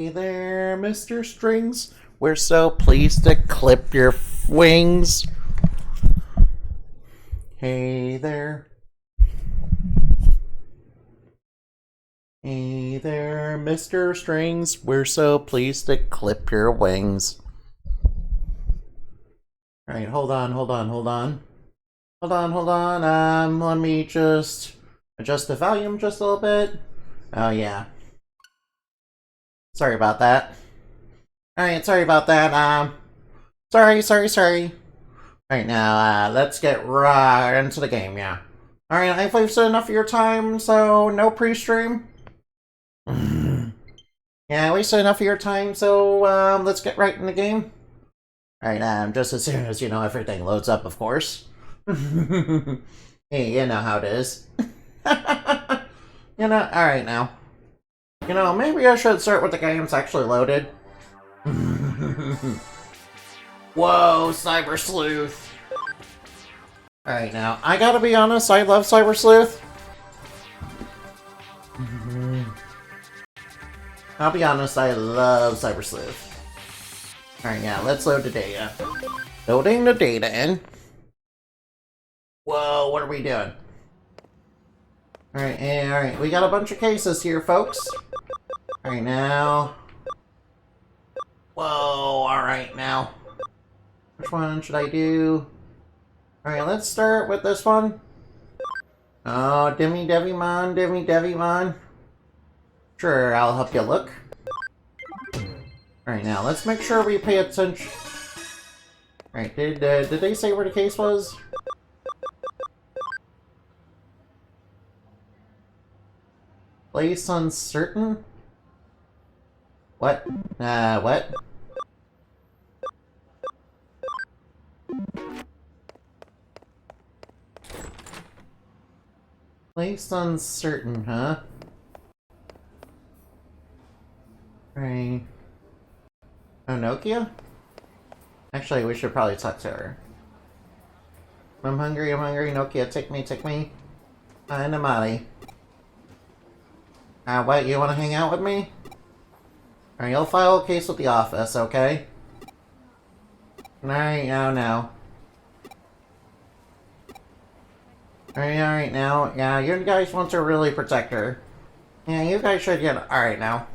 Hey there, Mr. Strings. We're so pleased to clip your wings. Hey there. Hey there, Mr. Strings. We're so pleased to clip your wings. Alright, hold on. Let me just adjust the volume just a little bit. Oh, yeah. Sorry about that. Alright, sorry about that. Sorry. Alright, now, let's get right into the game, yeah. Alright, I've wasted enough of your time, so no pre-stream. Yeah, I wasted enough of your time, so, let's get right in the game. Alright, just as soon as, everything loads up, of course. Hey, you know how it is. Alright now. Maybe I should start with the games actually loaded. Whoa, Cyber Sleuth. Alright now, I gotta be honest, I love Cyber Sleuth. I'll be honest, I love Cyber Sleuth. Alright, yeah, let's load the data. Loading the data in. Whoa, what are we doing? Alright, we got a bunch of cases here, folks. Alright now. Whoa, alright now. Which one should I do? Alright, let's start with this one. Oh, Digimon. Sure, I'll help you look. Alright, now, let's make sure we pay attention. Alright, did they say where the case was? Place uncertain? What? What? Place uncertain, huh? Right. Oh, Nokia? Actually, we should probably talk to her. I'm hungry, Nokia, take me. I'm Amali. What, you wanna hang out with me? Alright, you'll file a case with the office, okay? Alright, no. Alright, now. Yeah, you guys want to really protect her. Yeah, you guys should get... Alright, now.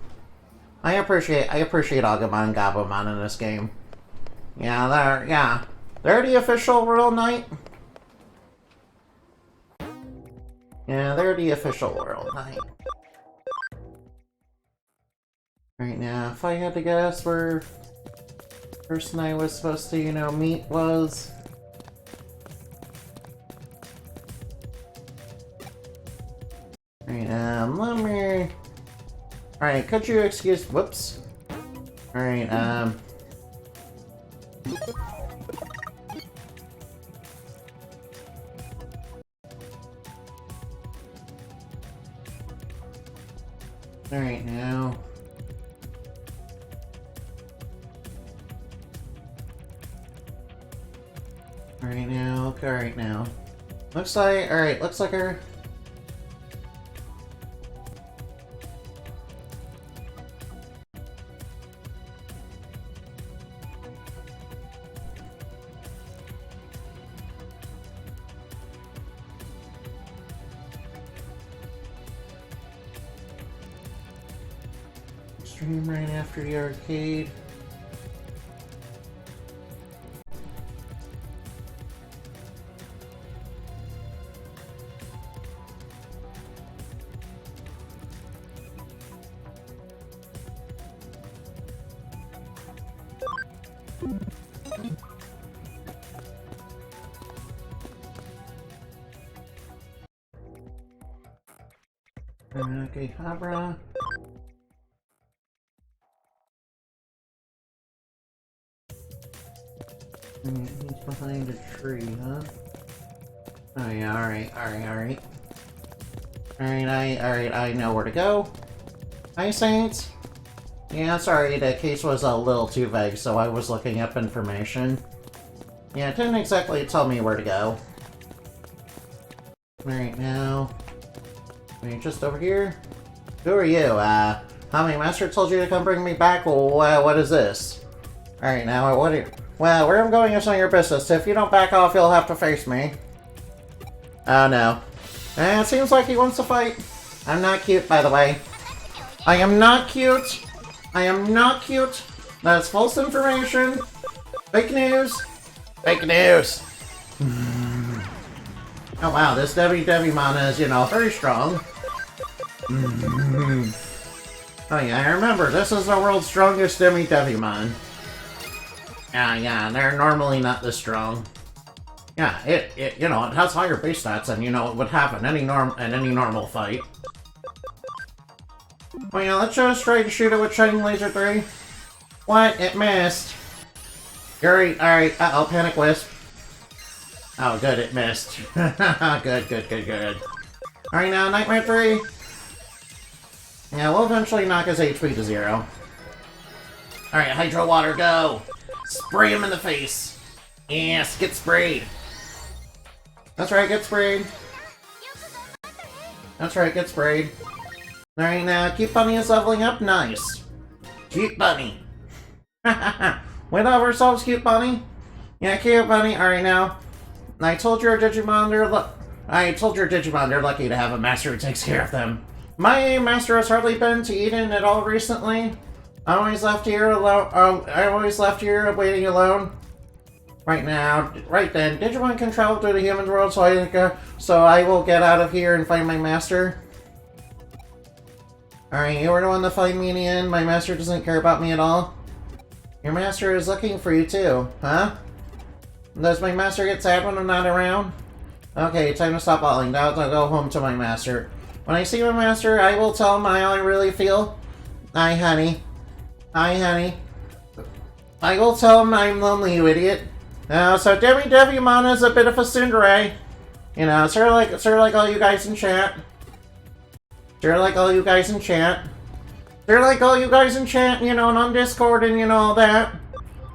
I appreciate Agumon and Gabumon in this game. Yeah, they're the official Royal Knight. Yeah, they're the official Royal Knight. Right now, if I had to guess where the person I was supposed to, meet was... Right, let me... Alright, could you excuse... Whoops. Alright, Alright, now... Alright now. Looks like her... Stream right after the arcade. Okay, Habra. He's behind a tree, huh? Oh yeah, alright. Alright, I know where to go. Hi, Saints. Yeah, sorry, the case was a little too vague, so I was looking up information. Yeah, it didn't exactly tell me where to go. Alright, now... Wait, just over here? Who are you? My master told you to come bring me back. Well, what is this? Alright, now, what are you... Well, where I'm going is none of your business. If you don't back off, you'll have to face me. Oh, no. It seems like he wants to fight. I'm not cute, by the way. I am not cute. I am not cute. That's false information. Fake news. Fake news. Oh, wow, this Digimon is, very strong. Oh, yeah, I remember. This is the world's strongest Digimon. Yeah, they're normally not this strong. Yeah, it has higher base stats and, it would happen in any normal fight. Well, yeah, let's just try to shoot it with Shining Laser 3. What? It missed. Alright, uh-oh, Panic Wisp. Oh, good, it missed. Good. Alright, now, Nightmare 3. Yeah, we'll eventually knock his HP to 0. Alright, Hydro Water, go! Spray him in the face! Yes, get sprayed! That's right, get sprayed! That's right, get sprayed. Alright, now, Cute Bunny is leveling up, nice! Cute Bunny! We love ourselves, Cute Bunny! Yeah, Cute Bunny, alright now. I told your Digimon they're lucky to have a master who takes care of them. My master has hardly been to Eden at all recently. I'm always left here alone. I'm always left here waiting alone. Right then, Digimon can travel through the human world, so I will get out of here and find my master. Alright, you were the one to find me in the end. My master doesn't care about me at all. Your master is looking for you too, huh? Does my master get sad when I'm not around? Okay, time to stop bawling. Now I'll go home to my master. When I see my master, I will tell him how I really feel. Hi, honey. I will tell him I'm lonely, you idiot. So Digimon is a bit of a tsundere. Sort of like all you guys in chat. Sort of like all you guys in chat. And on Discord and all that.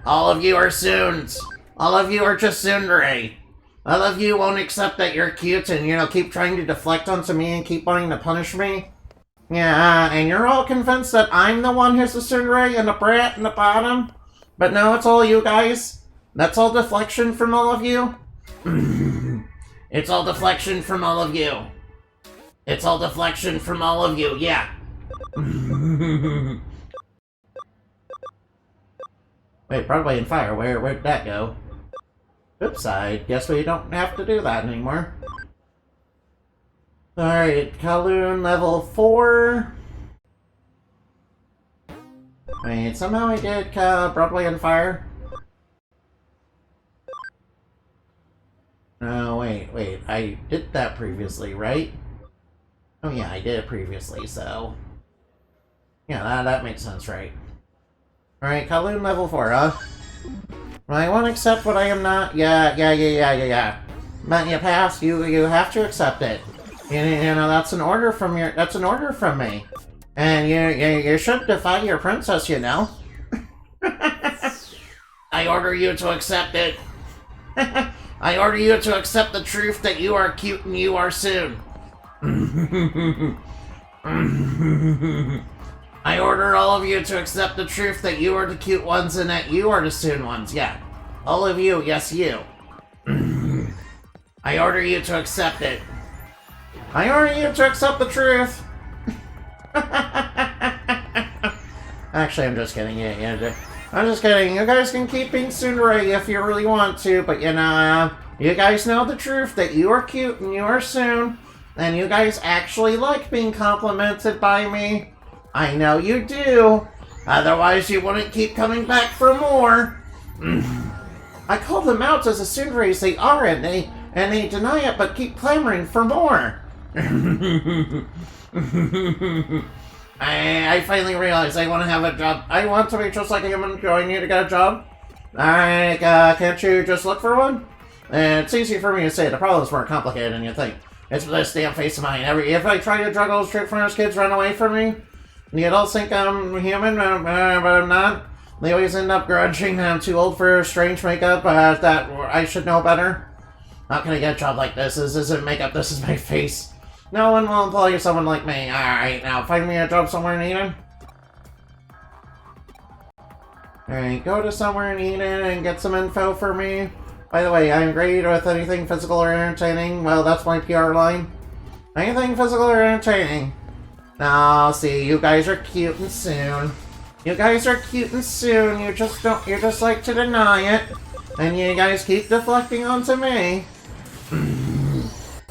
All of you are Soons. All of you are just tsundere. All of you won't accept that you're cute and, keep trying to deflect onto me and keep wanting to punish me. Yeah, and you're all convinced that I'm the one who's the tsundere and the brat in the bottom. But no, it's all you guys. That's all deflection from all of you. It's all deflection from all of you. It's all deflection from all of you, yeah. Wait, Broadway and Fire, where'd that go? Oops, I guess we don't have to do that anymore. Alright, Kowloon level 4. Wait, somehow I did Broadway and Fire. Oh, wait, I did that previously, right? Oh yeah, I did it previously, so... Yeah, that makes sense, right? Alright, Kowloon level 4, huh? I won't accept what I am not. Yeah. But you passed. You have to accept it. That's an order from me. And you shouldn't defy your princess, I order you to accept it. I order you to accept the truth that you are cute and you are soon. I order all of you to accept the truth that you are the cute ones and that you are the soon ones, yeah. All of you, yes you. I order you to accept it. I order you to accept the truth. Actually, I'm just kidding. Yeah. I'm just kidding. You guys can keep being tsundere if you really want to, but you guys know the truth that you are cute and you are soon, and you guys actually like being complimented by me. I know you do. Otherwise, you wouldn't keep coming back for more. I call them out as a tsundere as they are, and they deny it, but keep clamoring for more. I finally realized I want to have a job. I want to be just like a human. Do I need to get a job? Alright, can't you just look for one? It's easy for me to say. The problem's more complicated than you think. It's this damn face of mine. If I try to juggle straight from those kids run away from me, you don't think I'm human, but I'm not. They always end up grudging that I'm too old for strange makeup, that I should know better. How can I get a job like this? This isn't makeup, this is my face. No one will employ someone like me. Alright, now find me a job somewhere in Eden. Alright, go to somewhere and eat it and get some info for me. By the way, I'm great with anything physical or entertaining. Well, that's my PR line. Anything physical or entertaining. Now, see, you guys are cute and soon. You guys are cute and soon. You just like to deny it. And you guys keep deflecting onto me.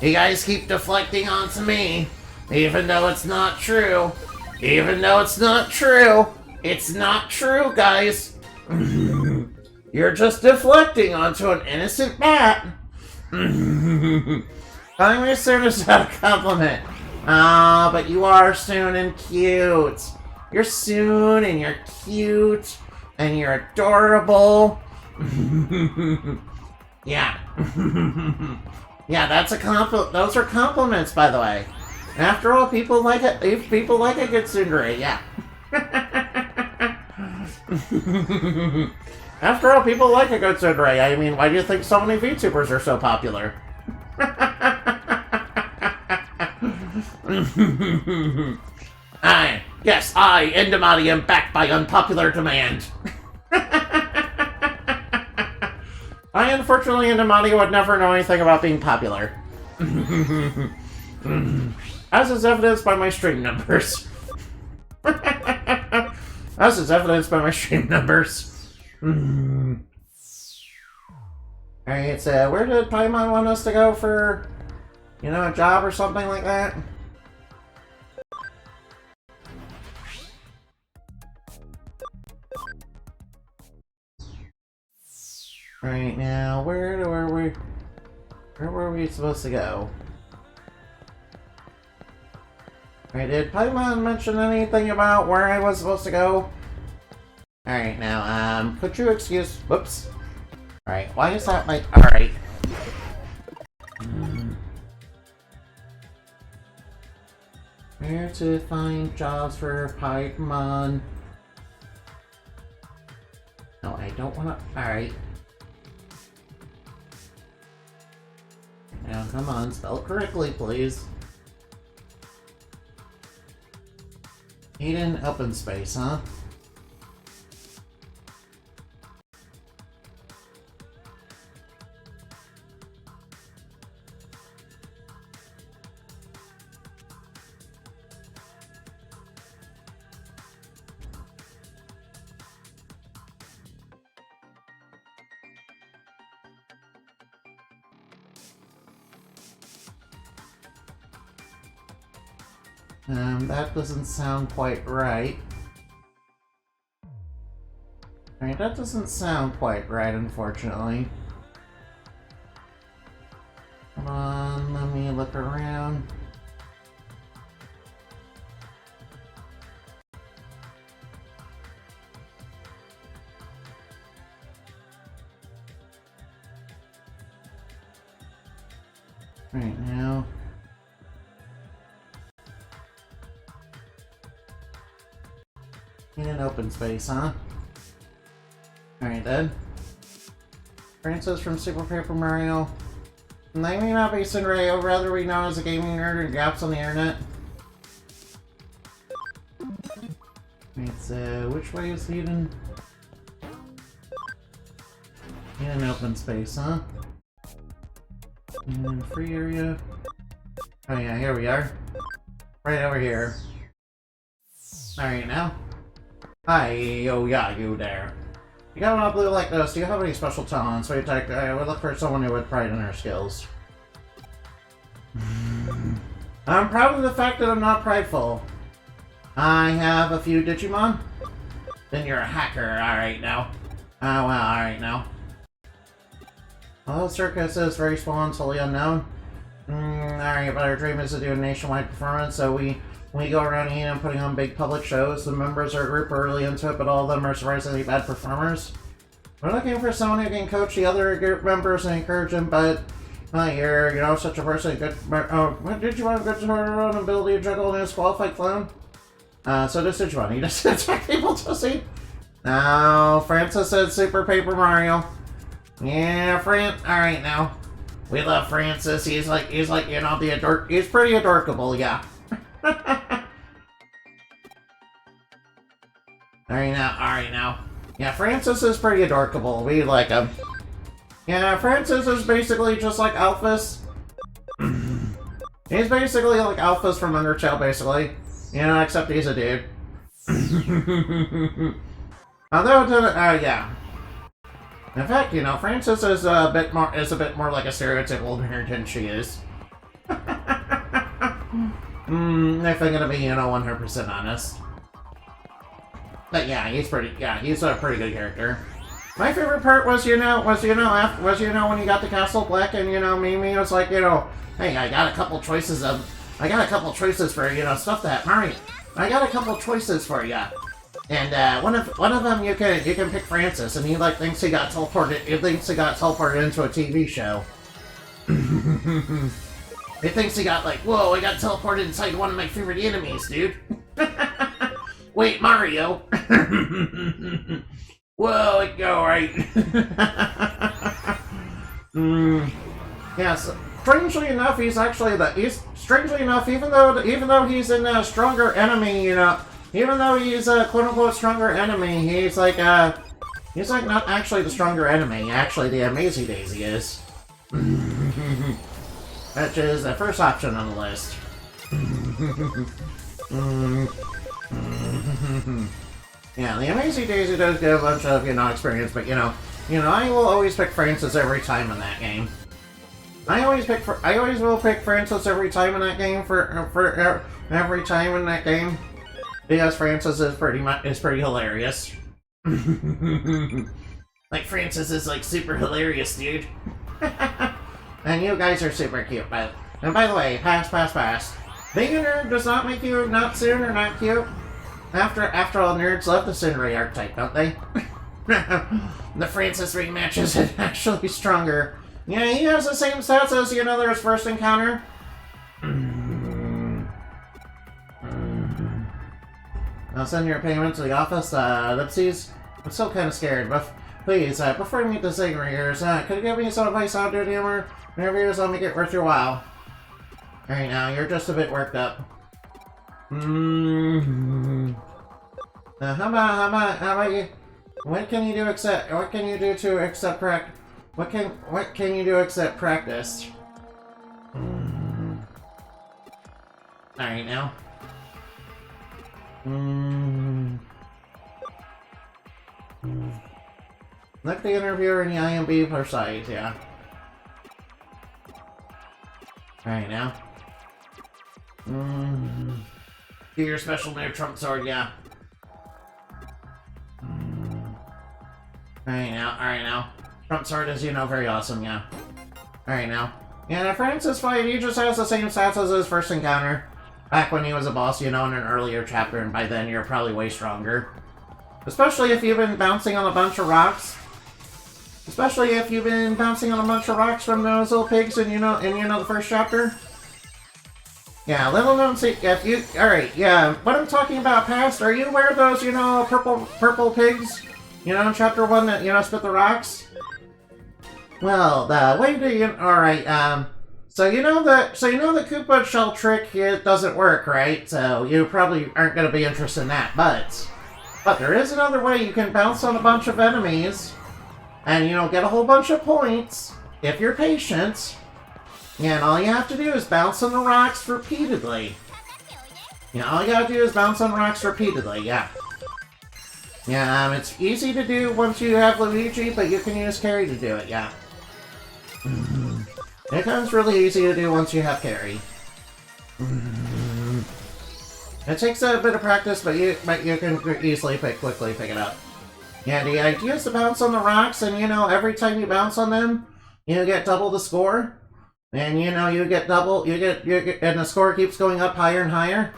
You guys keep deflecting onto me. Even though it's not true. Even though it's not true. It's not true, guys. You're just deflecting onto an innocent bat. Calling me soon is not a compliment. Ah, but you are soon and cute. You're soon and you're cute and you're adorable. Yeah. Yeah, that's a compliment. Those are compliments, by the way. After all, people like it. If people like a good tsundere, yeah. After all, people like a good tsundere. I mean, why do you think so many VTubers are so popular? Yes, I, Endemati, am backed by unpopular demand. I, unfortunately, Endemati would never know anything about being popular. As is evidenced by my stream numbers. As is evidenced by my stream numbers. Alright, so where did Paimon want us to go for, you know, a job or something like that? Right now, where were we supposed to go? Alright, did Paimon mention anything about where I was supposed to go? Alright, now, could you excuse... Whoops. Alright, why is that like... Alright. Where to find jobs for Paimon? No, I don't wanna... Alright. Now, come on, spell it correctly, please. Eden open space, huh? That doesn't sound quite right. Alright, that doesn't sound quite right, unfortunately. Come on, let me look around. Right now. In an open space, huh? Alright then. Francis from Super Paper Mario. I may not be tsundere, I would rather be known as a gaming nerd and gaps on the internet. It's, which way is Eden? In an open space, huh? In a free area. Oh yeah, here we are. Right over here. Alright now. Hi, oh yeah, you there. You got one blue like this. Do you have any special talents? I would look for someone who would pride in their skills. I'm proud of the fact that I'm not prideful. I have a few Digimon. Then you're a hacker, alright now. Oh well, alright now. Well, Circus is very small and totally unknown. Alright, but our dream is to do a nationwide performance, so we go around eating and putting on big public shows. The members of our group are really into it, but all of them are surprisingly bad performers. We're looking for someone who can coach the other group members and encourage them, but you're, you know, such a person. Good. Oh, did you want a good turnaround ability to juggle in his qualified clown? So does Digimon. He doesn't attack people, does he? No, Francis said Super Paper Mario. Yeah, alright now. We love Francis. He's like, you know, he's pretty adorkable, yeah. Alright now. Yeah, Francis is pretty adorable. We like him. Yeah, Francis is basically just like Alphys. He's basically like Alphys from Undertale, basically. You know, except he's a dude. Although, yeah. In fact, you know, Francis is a bit more like a stereotypical nerd than she is. If I'm gonna be, you know, 100% honest. But yeah, he's a pretty good character. My favorite part was, when you got to Castle Black and, you know, Mimi was like, you know, hey, I got a couple choices for, you know, stuff that Mario. I got a couple choices for you. And one of them you can pick Francis, and he like thinks he got teleported. He thinks he got teleported into a TV show. He thinks he got like, whoa! I got teleported inside one of my favorite enemies, dude. Wait, Mario. Whoa! It go right. Yes. Strangely enough, strangely enough, even though he's in a stronger enemy, you know. Even though he's a quote-unquote stronger enemy, he's like not actually the stronger enemy. Actually, the Amazing Daisy is. Which is the first option on the list. Yeah, the Amazing Daisy does get a bunch of, you know, experience, but you know, I will always pick Francis every time in that game. I always will pick Francis every time in that game every time in that game. Because Francis is pretty hilarious. Like, Francis is, like, super hilarious, dude. And you guys are super cute, but... And by the way, pass. Being a nerd does not make you not soon or not cute. After all, nerds love the Cindery archetype, don't they? The Francis rematch is actually stronger. Yeah, he has the same stats as, you know, their first encounter. I'll send your payment to the office, Lipsies. I'm still kind of scared, but please, before you meet the Sigmariers, could you give me some advice on doing humor? Interviews, let me get worth your while. Alright, now, you're just a bit worked up. How about you? What can you do except practice? Alright, now. Look the interviewer in the IMB per site, yeah. Alright, now. Do your special move, Trump Sword, yeah. Alright now. Trump Sword is, you know, very awesome, yeah. Alright now. Yeah, the Francis fight, he just has the same stats as his first encounter. Back when he was a boss, you know, in an earlier chapter, and by then you're probably way stronger. Especially if you've been bouncing on a bunch of rocks. From those little pigs in, the first chapter. Yeah, little known secret, alright, yeah, what I'm talking about past, are you aware of those, you know, purple pigs? You know, in chapter 1 that, you know, spit the rocks? Well, the way to, alright, so you know the Koopa shell trick, it doesn't work, right? So you probably aren't going to be interested in that, but there is another way. You can bounce on a bunch of enemies, and, you know, get a whole bunch of points, if you're patient, and all you have to do is bounce on the rocks repeatedly. You know, all you gotta do is bounce on rocks repeatedly, yeah. Yeah, it's easy to do once you have Luigi, but you can use Carrie to do it, yeah. It becomes really easy to do once you have Carrie. It takes a bit of practice, but you can easily quickly pick it up. Yeah, the idea is to bounce on the rocks, and, you know, every time you bounce on them, you get double the score. And, you know, you get, and the score keeps going up higher and higher.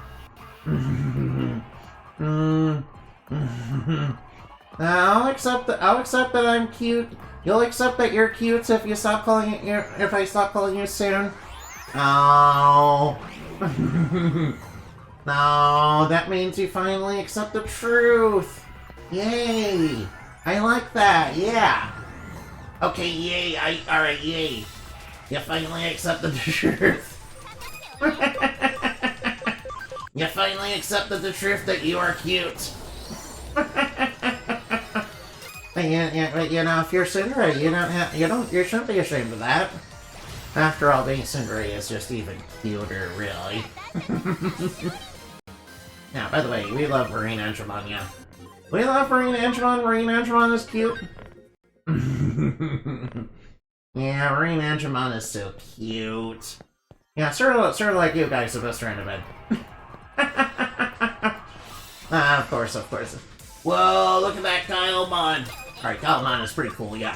I'll accept that I'm cute. You'll accept that you're cute if you stop calling it, if I stop calling you soon. Oh. No, that means you finally accept the truth. Yay. I like that, yeah. Okay, yay, alright, yay. You finally accepted the truth. You finally accepted the truth that you are cute. But you know, if you're Sundere, you shouldn't be ashamed of that. After all, being Sundere is just even cuter, really. Now, by the way, we love Marine Angemon, yeah. We love Marine Angemon. Marine Angemon is cute. Yeah, Marine Angemon is so cute. Yeah, sort of like you guys, the best friend of it. Of course. Whoa, look at that Gailmon. Alright, Gailmon is pretty cool, yeah.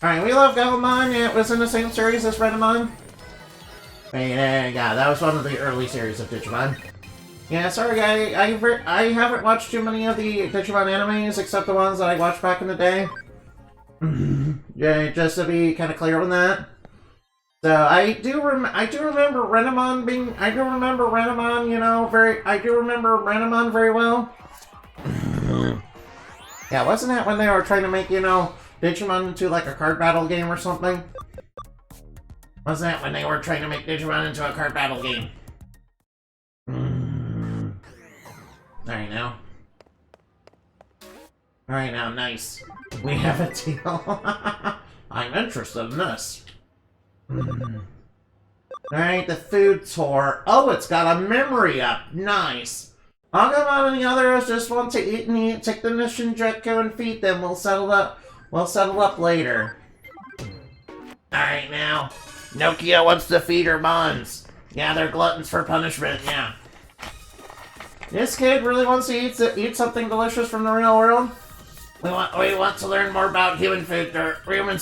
Alright, we love Gailmon. Yeah, it was in the same series as Renamon. Yeah, that was one of the early series of Digimon. Yeah, sorry, I haven't watched too many of the Digimon animes except the ones that I watched back in the day. Yeah, just to be kind of clear on that. So I do remember Renamon being. I do remember Renamon, you know, I do remember Renamon very well. Yeah, wasn't that when they were trying to make, you know, Digimon into like a card battle game or something? Wasn't that when they were trying to make Digimon into a card battle game? Alright now. Alright now, nice. We have a deal. I'm interested in this. Alright, the food tour. Oh, it's got a memory up. Nice. Agumon and the others just want to eat and eat. Take the Nishinjutsu and feed them. We'll settle up later. Alright now. Nokia wants to feed her mons. Yeah, they're gluttons for punishment, yeah. This kid really wants to eat something delicious from the real world. We want to learn more about humans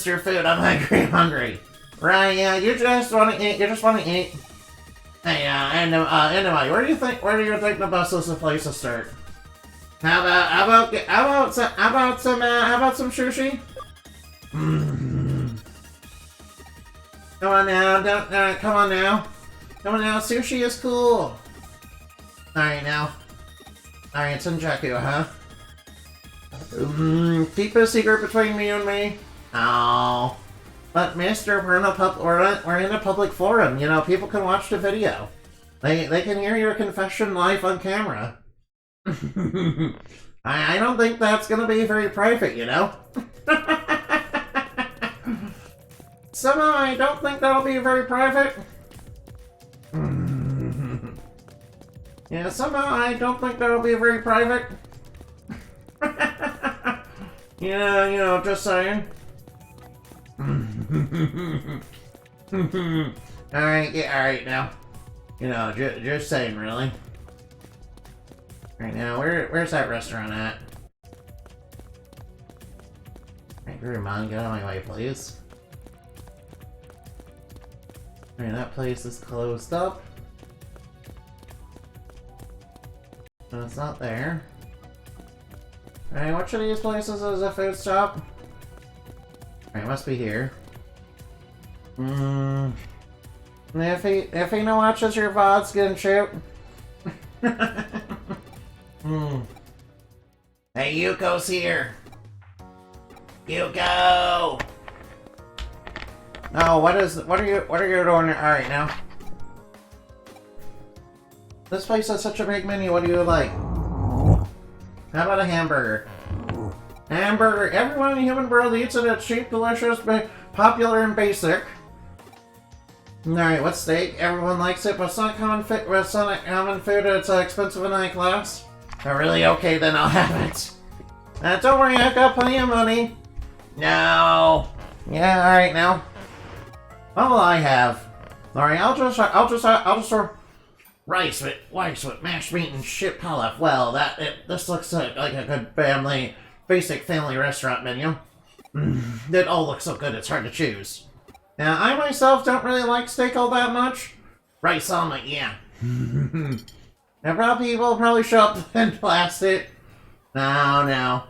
through food. I'm hungry. Right, yeah, you just want to eat. Hey, anyway, where do you think the bus is the place to start? How about some sushi? Come on now, sushi is cool. Alright now. Alright, it's in Jakku, huh? Keep a secret between me and me. Oh. But mister, we're in a public forum, you know, people can watch the video. They can hear your confession live on camera. I don't think that's gonna be very private, you know? Somehow I don't think that'll be very private. Yeah, somehow I don't think that'll be very private. Yeah, you know, just saying. Alright now. You know, just saying, really. Right now, where's that restaurant at? Alright, Gurumon, get out of my way, please. Alright, that place is closed up. No, it's not there. Alright, which of these places is a food stop? Alright, must be here. If he no watches your VODs, get and shoot. Hey, Yuko's here. Yuko! Oh, what are you doing? Alright now. This place has such a big menu, what do you like? How about a hamburger? Hamburger! Everyone in the human world eats it. It's cheap, delicious, popular, and basic. Alright, what steak? Everyone likes it, but it's not common food. It's expensive in high class. Oh, really? Okay, then I'll have it. Don't worry, I've got plenty of money. No. Yeah, alright now. What will I have? Alright, I'll just rice with mashed meat and shit pilaf. Well, this looks like a good basic family restaurant menu. It all looks so good, it's hard to choose. Now, I myself don't really like steak all that much. Rice omelet, yeah. Now, people will probably show up and blast it. No.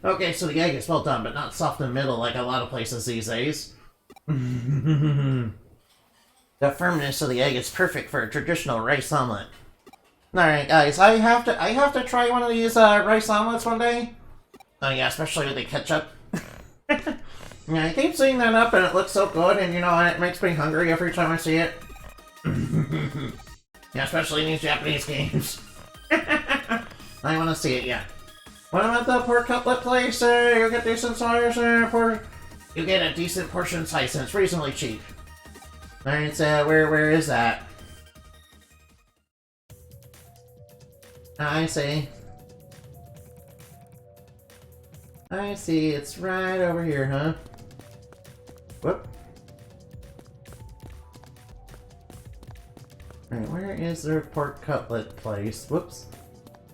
Okay, so the egg is well done, but not soft in the middle like a lot of places these days. The firmness of the egg is perfect for a traditional rice omelet. Alright, guys, I have to try one of these rice omelets one day. Oh yeah, especially with the ketchup. Yeah, I keep seeing that up and it looks so good, and you know, it makes me hungry every time I see it. Yeah, especially in these Japanese games. I want to see it, yeah. What about the pork cutlet place? You get decent size, you get a decent portion size and it's reasonably cheap. Alright, so where is that? I see. I see, it's right over here, huh? Whoop. Alright, where is their pork cutlet place? Whoops.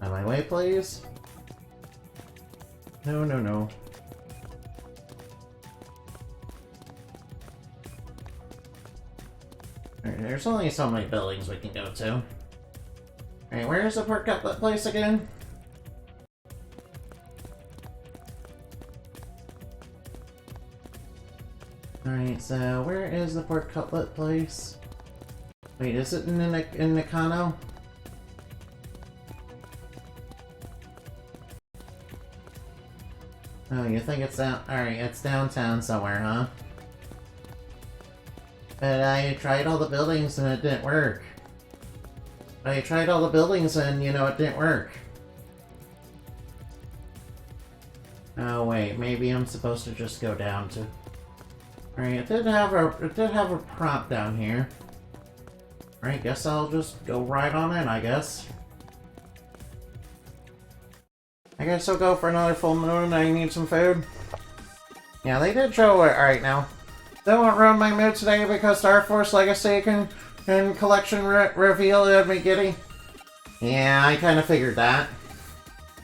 Out of my way, please. No, no, no. Alright, there's only so many buildings we can go to. Alright, where is the pork cutlet place again? Alright, so where is the pork cutlet place? Wait, is it in Nakano? Oh, you think it's down? Alright, it's downtown somewhere, huh? But I tried all the buildings and it didn't work. I tried all the buildings and, you know, it didn't work. Oh wait, maybe I'm supposed to just go down to... Alright, it did have a prompt down here. Alright, guess I'll just go right on in, I guess. I guess I'll go for another full moon. I need some food. Yeah, they did show it. Alright, now. Don't want to ruin my mood today because Star Force Legacy and collection reveal had me giddy. Yeah, I kind of figured that.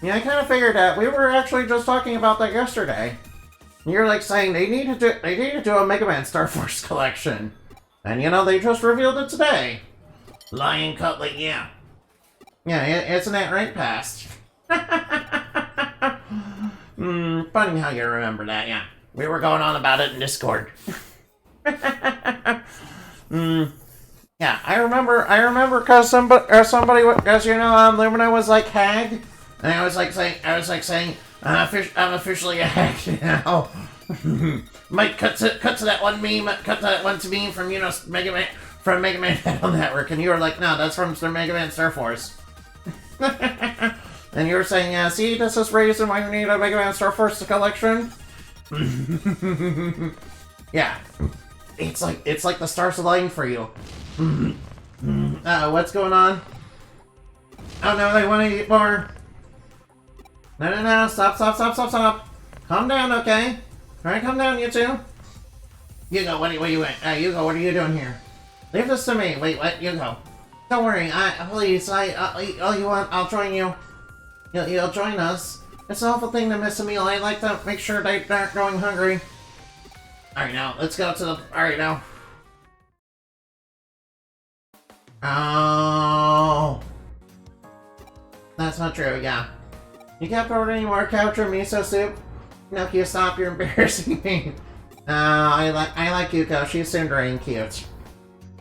Yeah, I kind of figured that. We were actually just talking about that yesterday. You're like saying they need to do a Mega Man Star Force collection. And you know, they just revealed it today. Lion Cutlet, yeah. Yeah, isn't that right, Past? Funny how you remember that, yeah. We were going on about it in Discord. Yeah, I remember because somebody, because you know, Lumina was like hag, and I was like saying, I'm officially a hag now. Mike cut to that one meme, from, you know, Mega Man Battle Network, and you were like, no, that's from Mega Man Star Force. And you were saying, yeah, see, this is the reason why we need a Mega Man Star Force collection. Yeah, it's like the stars align for you. What's going on? Oh no, they want to eat more. No, stop. Calm down, okay? Alright, calm down, you two. Hugo, Hugo, what are you doing here? Leave this to me. Wait, what? Hugo. Don't worry, please, all you want, I'll join you. You'll join us. It's an awful thing to miss a meal. I like to make sure they aren't growing hungry. Alright, now, let's go to the... Alright, now. Oh. That's not true, yeah. You can't ordering more couch or miso soup? Nokia, stop, you're embarrassing me. I like Yuko, she's sundering and cute.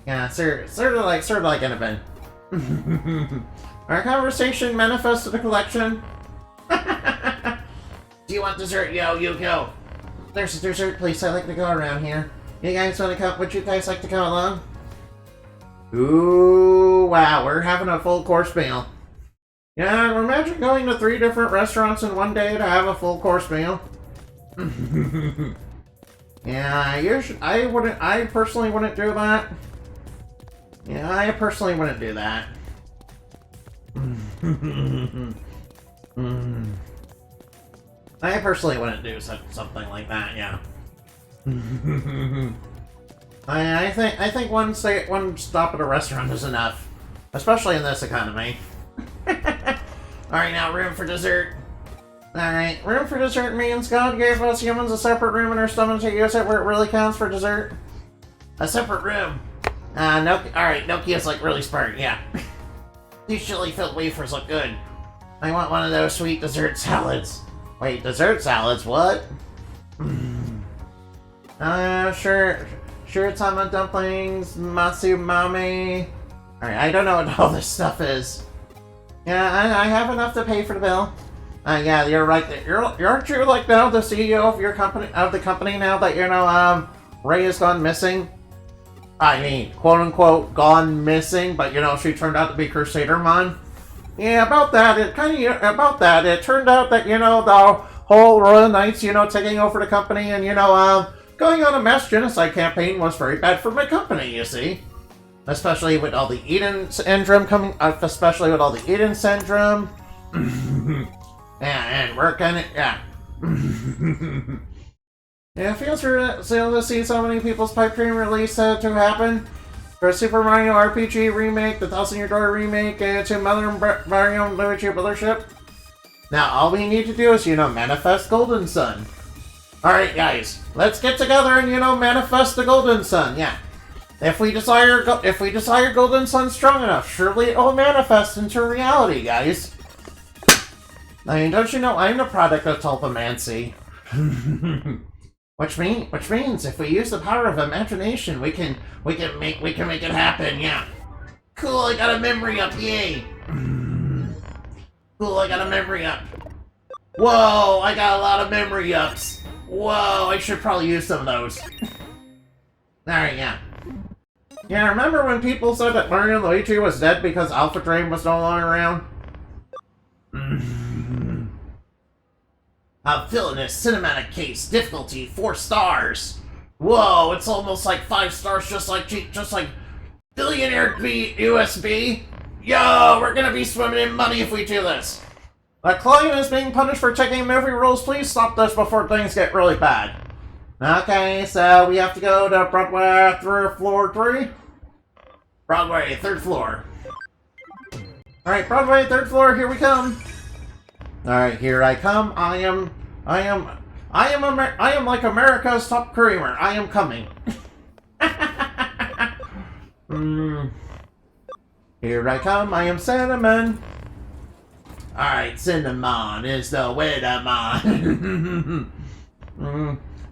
Yeah, sort of like Annabelle. Our conversation manifested the collection. Do you want dessert, Yuko? There's a dessert place I like to go around here. You guys want to come? Would you guys like to come along? Ooh, wow, we're having a full course meal. Yeah, imagine going to 3 different restaurants in one day to have a full course meal. Yeah, I personally wouldn't do that. Yeah, I personally wouldn't do that. I personally wouldn't do something like that, yeah. I think one stop at a restaurant is enough. Especially in this economy. Alright, now room for dessert. Alright, room for dessert means God gave us humans a separate room in our stomach to use it where it really counts for dessert. A separate room. Alright, Nokia's like really smart, yeah. These chili-filled wafers look good. I want one of those sweet dessert salads. Wait, dessert salads? What? Sure, tama dumplings, matsumame. Alright, I don't know what all this stuff is. Yeah, I have enough to pay for the bill. Yeah, you're right there. Aren't you like now the CEO of your company, of the company now that, you know, Ray has gone missing? I mean, quote unquote, gone missing, but you know, she turned out to be Crusader Mon. Yeah, about that, it turned out that, the whole Royal Knights, taking over the company and, going on a mass genocide campaign was very bad for my company, you see. Especially with all the Eden syndrome yeah, and we're kind of, yeah. Yeah, it feels real to see so many people's pipe dream release to happen. For Super Mario RPG remake, the Thousand Year Door remake, and to Mario and Luigi Mothership. Now, all we need to do is, manifest Golden Sun. Alright, guys, let's get together and, manifest the Golden Sun, yeah. If we desire Golden Sun strong enough, surely it will manifest into reality, guys. I mean, don't you know I'm the product of telepamancy? Which means if we use the power of imagination, we can make it happen. Yeah. Cool. I got a memory up. Yay. Cool. I got a memory up. Whoa! I got a lot of memory ups. Whoa! I should probably use some of those. All right. Yeah. Yeah. Remember when people said that Mario and Luigi was dead because Alpha Dream was no longer around? Villainous cinematic case, difficulty 4 stars. Whoa, it's almost like 5 stars, just like billionaire USB. Yo, we're gonna be swimming in money if we do this. The client is being punished for taking movie rules. Please stop this before things get really bad. Okay, so we have to go to Broadway through floor 3. Broadway, 3rd floor. All right, Broadway, 3rd floor. Here we come. Alright, here I come. I am like America's top creamer. I am coming. Here I come. I am Cinnamon. Alright, Cinnamon is the Widamon.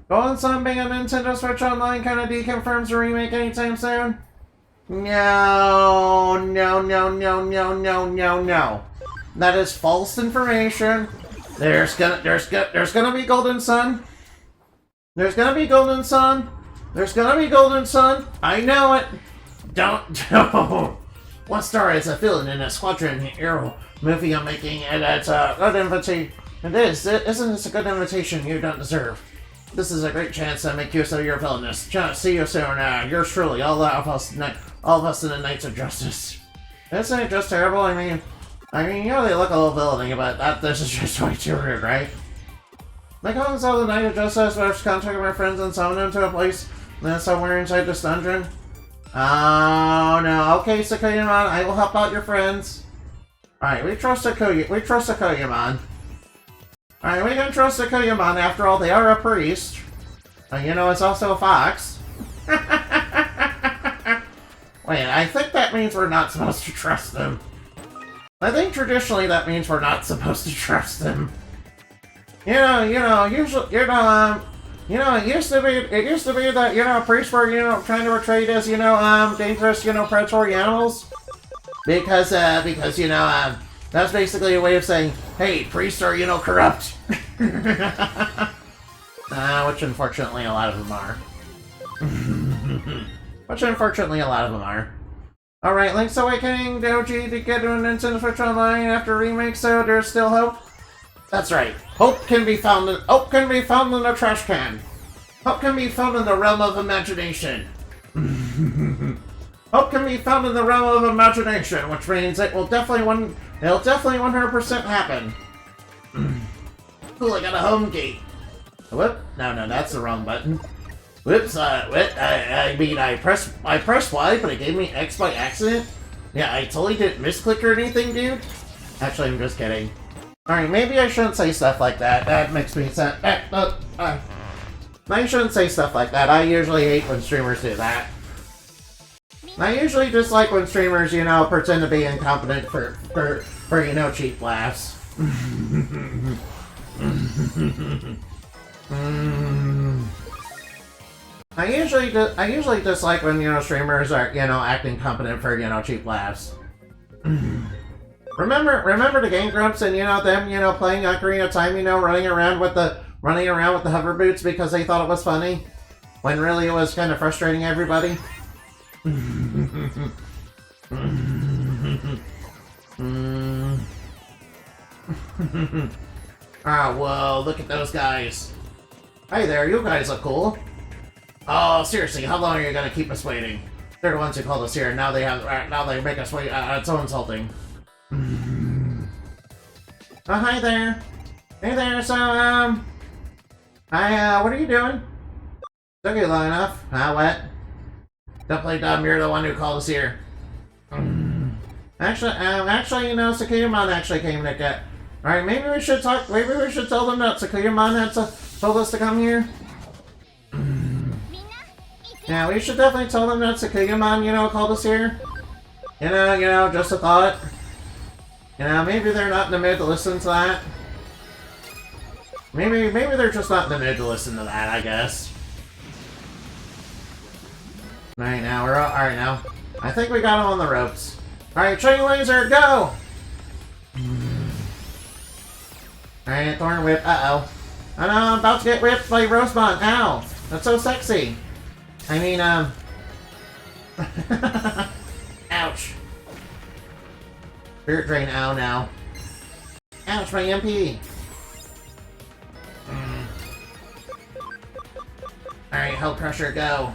Golden Sun being a Nintendo Switch Online kind of deconfirms the remake anytime soon? No. That is false information. There's gonna be Golden Sun. There's gonna be Golden Sun. There's gonna be Golden Sun. I know it. Don't. One star is a villain in a Squadron Hero movie I'm making, and it's a good invitation. Isn't this a good invitation you don't deserve? This is a great chance to make use of your villainous. See you soon. Yours truly, all of us in the Knights of Justice. Isn't it just terrible? I mean, they look a little villainy, but this is just way too rude, right? Like how saw the Knight of Justice, but I've contacted my friends and summoned them to a place somewhere inside this dungeon. Oh no, okay, Sakuyamon, I will help out your friends. Alright, we trust Sakuyamon. Alright, we can trust Sakuyamon, after all, they are a priest. It's also a fox. Wait, I think that means we're not supposed to trust them. I think traditionally that means we're not supposed to trust them. Usually, it used to be that, priests were, trying to portray as, dangerous, predatory animals. Because, that's basically a way of saying, hey, priests are, corrupt. Which unfortunately a lot of them are. Alright, Link's Awakening, Doji to get to a Nintendo Switch Online after remake, so there's still hope? That's right. Hope can be found in a trash can. Hope can be found in the realm of imagination. Hope can be found in the realm of imagination, which means it'll definitely 100% happen. Cool, I got a home gate. Whoop, no, that's the wrong button. Whoops, I pressed Y, but it gave me X by accident? Yeah, I totally didn't misclick or anything, dude. Actually, I'm just kidding. Alright, maybe I shouldn't say stuff like that. That makes me sense. I shouldn't say stuff like that. I usually hate when streamers do that. I usually dislike when streamers, pretend to be incompetent for cheap laughs. I usually dislike when, streamers are, acting competent for, cheap laughs. Remember the Game Grumps and, them, playing Ocarina of Time, running around with the hover boots because they thought it was funny? When really it was kind of frustrating everybody? Ah, whoa, look at those guys. Hey there, you guys look cool. Oh, seriously, how long are you gonna keep us waiting? They're the ones who called us here, now they make us wait, it's so insulting. Oh, hi there. Hey there, so, what are you doing? Took you long enough. What? Don't play dumb, you're the one who called us here. Actually, you know, Sakuyamon actually came to get... Alright, maybe we should tell them that Sakuyamon had told us to come here. Yeah, we should definitely tell them that Sakuyamon, you know, called us here. You know, just a thought. You know, maybe they're not in the mood to listen to that. Maybe they're just not in the mood to listen to that, I guess. Alright, now, alright now. I think we got him on the ropes. Alright, Train Laser, go! Alright, Thorn Whip, uh-oh. Oh no, I'm about to get whipped by Rosemont, ow! That's so sexy! I mean, ouch. Spirit Drain, ow now. Ouch, my MP! Alright, Hell Crusher, go.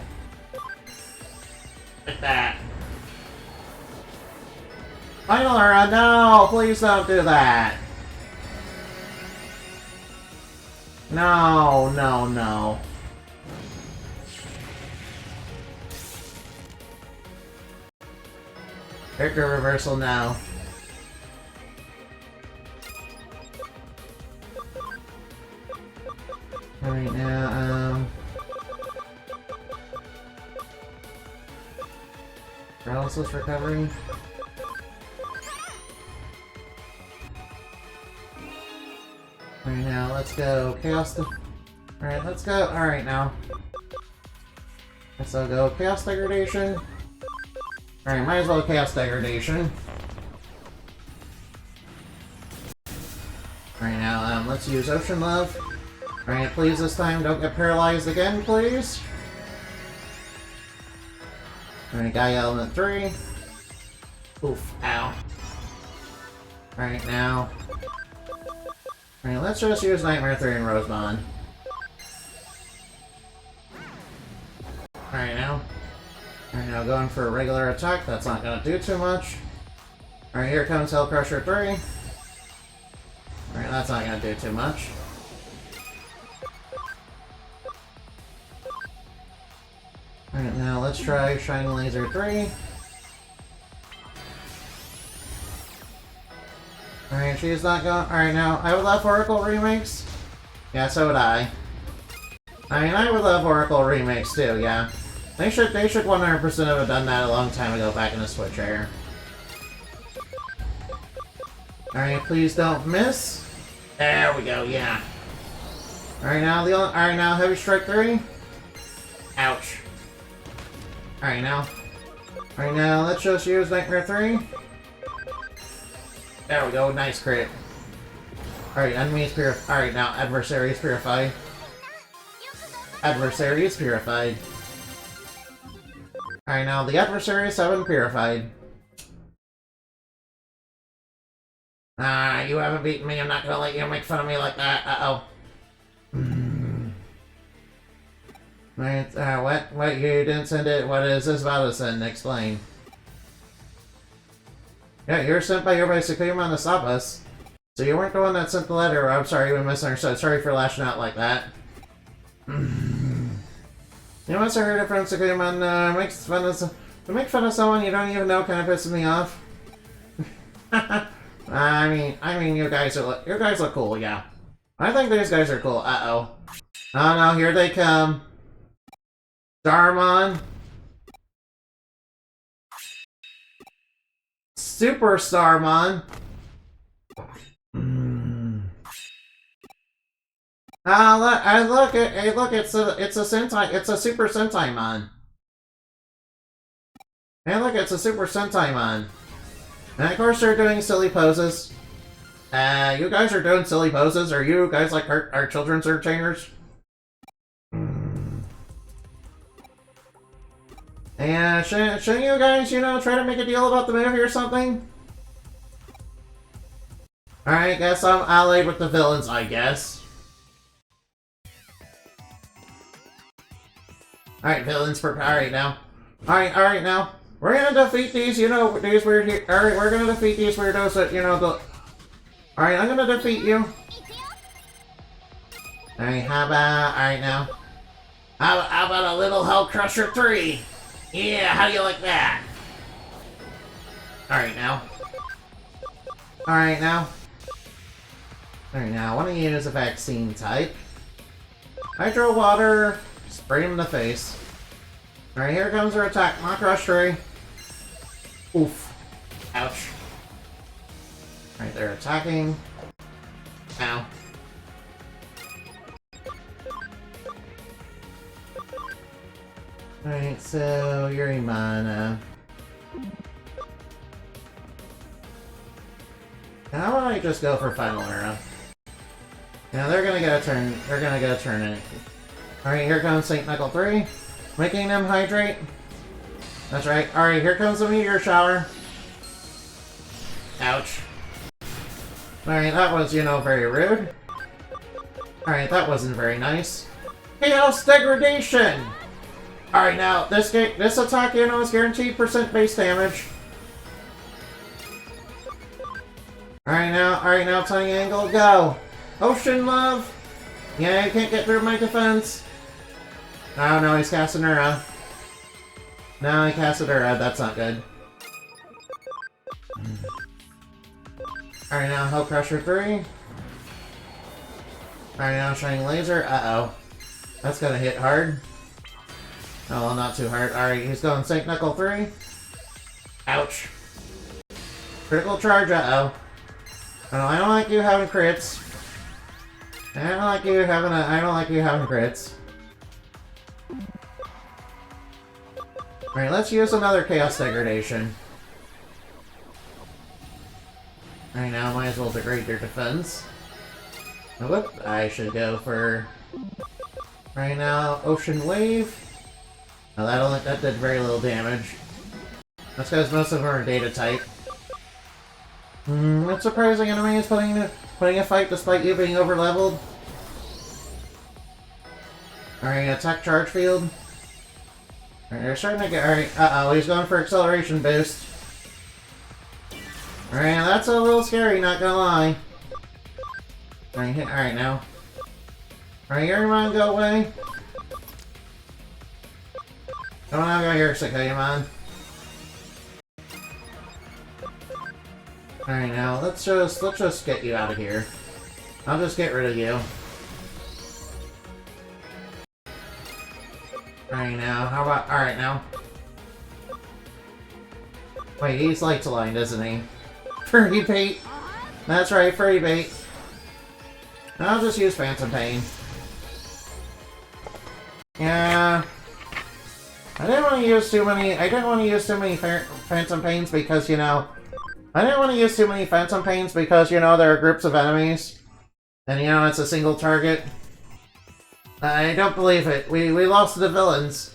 Like that. Final Aura, no! Please don't do that! No, no, no. Character reversal now. Alright, now, paralysis recovery. Alright, now, let's go. Chaos... Alright, let's go. Alright, now. Let's go Chaos Degradation. Alright, might as well Chaos Degradation. Alright, now, let's use Ocean Love. Alright, please this time don't get paralyzed again, please. Alright, Gaia Element 3. Oof, ow. Alright, now. Alright, let's just use Nightmare 3 and Rosemond. Alright, now. Alright, now going for a regular attack. That's not gonna do too much. Alright, here comes Hell Crusher 3. Alright, that's not gonna do too much. Alright, now let's try Shining Laser 3. Alright, she's not going. Alright, now, I would love Oracle remakes. Yeah, so would I. I mean, I would love Oracle remakes too, yeah. They should 100% have done that a long time ago back in the Switch era. Alright, please don't miss. There we go, yeah. Alright, now Heavy Strike 3. Ouch. Alright, now. Alright, now, let's just use Nightmare 3. There we go, nice crit. Alright, enemies purified. Alright, now adversary is purified. Adversary is purified. Alright, now the adversaries have been purified. Ah, you haven't beaten me, I'm not gonna let you make fun of me like that. Uh-oh. Right, what, you didn't send it? What is this about to send? Explain. Yeah, you were sent by Sakuyamon to stop us. So you weren't the one that sent the letter. I'm sorry, we misunderstood. Sorry for lashing out like that. You must have heard it from Sakuyamon. To make fun of someone you don't even know kind of pisses me off. I mean, you guys look cool, yeah. I think these guys are cool. Uh-oh. Oh no, here they come. Starmon. Super Starmon. Look, it's a Sentai, it's a Super Sentaimon. Hey, look, it's a Super Sentaimon. And of course they're doing silly poses. You guys are doing silly poses? Are you guys like our children's entertainers? And shouldn't you guys, you know, try to make a deal about the movie or something? Alright, guess I'm allied with the villains, I guess. Alright, villains for alright now. Alright now. We're gonna defeat these, you know, these weird here. Alright, we're gonna defeat these weirdos that, you know, the... Alright, I'm gonna defeat you. Alright, how about... Alright now. How about a little Hell Crusher 3? Yeah, how do you like that? Alright now. Alright now. Alright now, I want to use a vaccine type. Hydro Water. Spray him in the face. Alright, here comes our attack. Mach Rush 3. Oof. Ouch. Alright, they're attacking. Ow. Alright, so Yurimana. How about I just go for Final Era? Yeah, they're gonna get a turn. They're gonna get a turn in it. Alright, here comes St. Michael 3. Making them hydrate. That's right. Alright, here comes the meteor shower. Ouch. Alright, that was, you know, very rude. Alright, that wasn't very nice. Chaos Degradation! Alright, now, this attack, you know, is guaranteed % base damage. Alright now, Tiny Angle, go! Ocean Love! Yeah, you can't get through my defense. Oh no, he's casting Ura. No, he casted Ura, that's not good. Alright now, Hell Crusher 3. Alright now, Shining Laser, uh-oh. That's gonna hit hard. Oh, well, not too hard. Alright, he's going St. Knuckle 3. Ouch. Critical Charge, uh-oh. Oh, I don't like you having crits. I don't like you having crits. Alright, let's use another Chaos Degradation. Alright, now might as well degrade your defense. Oh, whoop, I should go for... Right now, Ocean Wave. Oh, that did very little damage. That's because most of them are data type. It's surprising enemy is putting a fight despite you being over-leveled. Alright, attack charge field. Alright, they're starting to get... Alright, uh-oh, he's going for acceleration boost. Alright, that's a little scary, not gonna lie. Alright now. Alright, Yurimon, go away. Come on, go here, Sakuyamon. Alright now, let's just get you out of here. I'll just get rid of you. Alright now, how about... Alright now. Wait, he's lights aligned, isn't he? Furry bait! That's right, furry bait. I'll just use Phantom Pain. Yeah... I didn't want to use too many Phantom Pains because, you know... there are groups of enemies. And, you know, it's a single target. I don't believe it. We lost to the villains.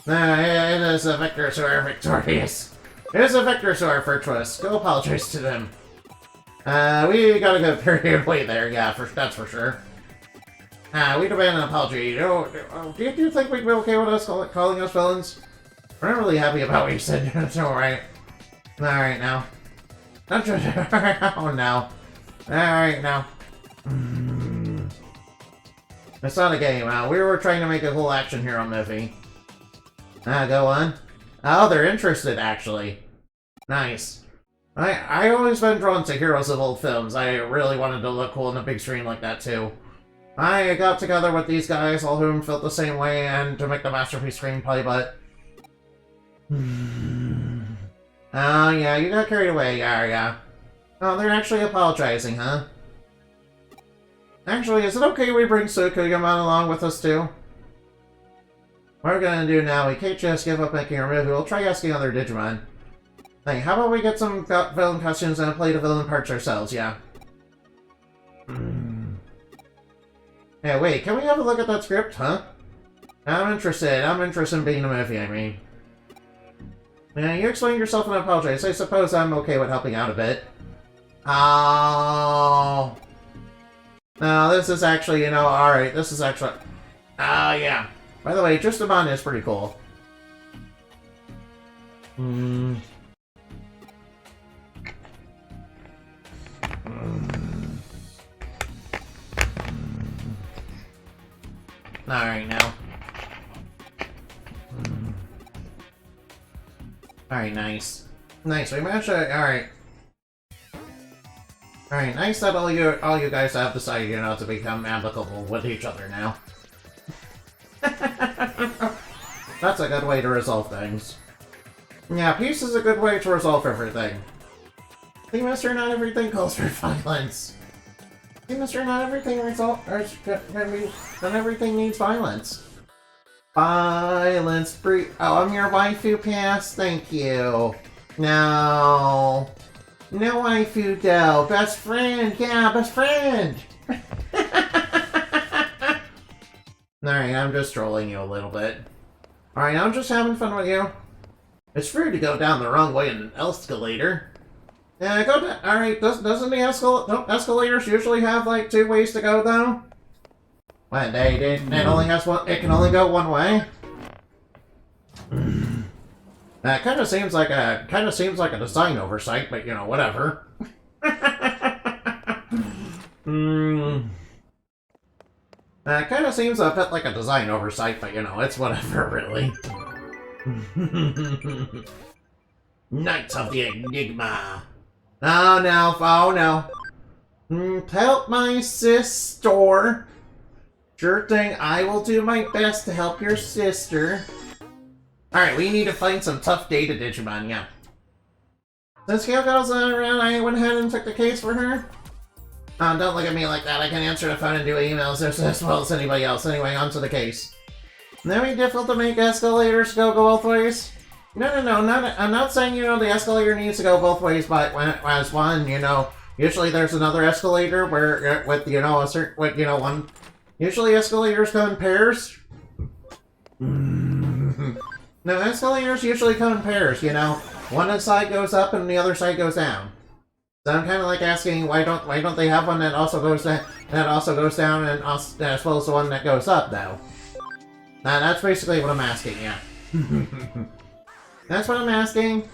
It is a victors who are victorious. It is a victors who are virtuous. Go apologize to them. We got a good period away there, yeah, that's for sure. We demand an apology. Do you think we'd be okay with us calling us villains? We're not really happy about what you said. It's alright. Alright now. Oh no. Alright now. It's not a game. We were trying to make a whole action hero movie. Go on. Oh, they're interested, actually. Nice. I always been drawn to heroes of old films. I really wanted to look cool on the big screen like that, too. I got together with these guys, all whom felt the same way, and to make the masterpiece screenplay, but... Oh, yeah, you got carried away, yeah. Oh, they're actually apologizing, huh? Actually, is it okay we bring Sakuyamon along with us, too? What we're gonna do now, we can't just give up making our movie, we'll try asking other Digimon. Hey, how about we get some villain costumes and play the villain parts ourselves, yeah? Hey, wait, can we have a look at that script, huh? I'm interested in being in a movie, I mean. Yeah, you explained yourself and apologize. I suppose I'm okay with helping out a bit. Oh. No, this is actually, you know, alright. This is actually... yeah. By the way, Digimon is pretty cool. Alright, now. Alright, nice. Nice, we managed to... Alright. Alright, nice that all you guys have decided, you know, to become amicable with each other now. That's a good way to resolve things. Yeah, peace is a good way to resolve everything. See, mister, not everything calls for violence. See, mister, not everything not everything needs violence. Violence free. Oh, I'm your waifu pass. Thank you. No. No waifu though. Best friend. Yeah, best friend. Alright, I'm just trolling you a little bit. Alright, I'm just having fun with you. It's rude to go down the wrong way in an escalator. Yeah, go down. Alright, doesn't the escalators usually have like 2 ways to go though? What, it only has one, it can only go one way? That kind of seems like a design oversight, but you know, whatever. That kind of seems a bit like a design oversight, but you know, it's whatever, really. Knights of the Enigma. Oh no, oh no. Help my sister. Sure thing, I will do my best to help your sister. Alright, we need to find some tough data Digimon, yeah. Since Gail goes around, I went ahead and took the case for her. Don't look at me like that. I can answer the phone and do emails as well as anybody else. Anyway, on to the case. Now be difficult to make escalators go both ways? No, I'm not saying, you know, the escalator needs to go both ways, but as one, you know, usually there's another escalator where, with, you know, one... Usually escalators come in pairs. No, escalators usually come in pairs, you know. One side goes up and the other side goes down. So I'm kind of like asking, why don't they have one that also goes down, and also, as well as the one that goes up, though? That's basically what I'm asking, yeah. That's what I'm asking.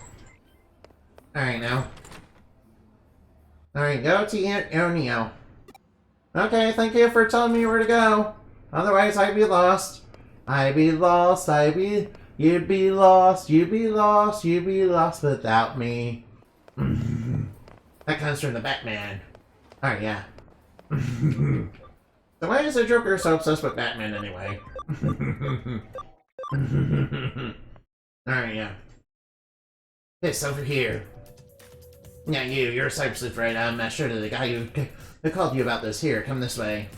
Alright, now. Alright, go to Neo. Okay, thank you for telling me where to go. Otherwise, I'd be lost. I'd be lost, you'd be lost, you'd be lost, you'd be lost without me. That comes from the Batman. Alright, yeah. So why is the Joker so obsessed with Batman anyway? Alright, yeah. This over here. Yeah, you're a Cyber Sleuth, right? I'm not sure to the guy who called you about this. Here, come this way.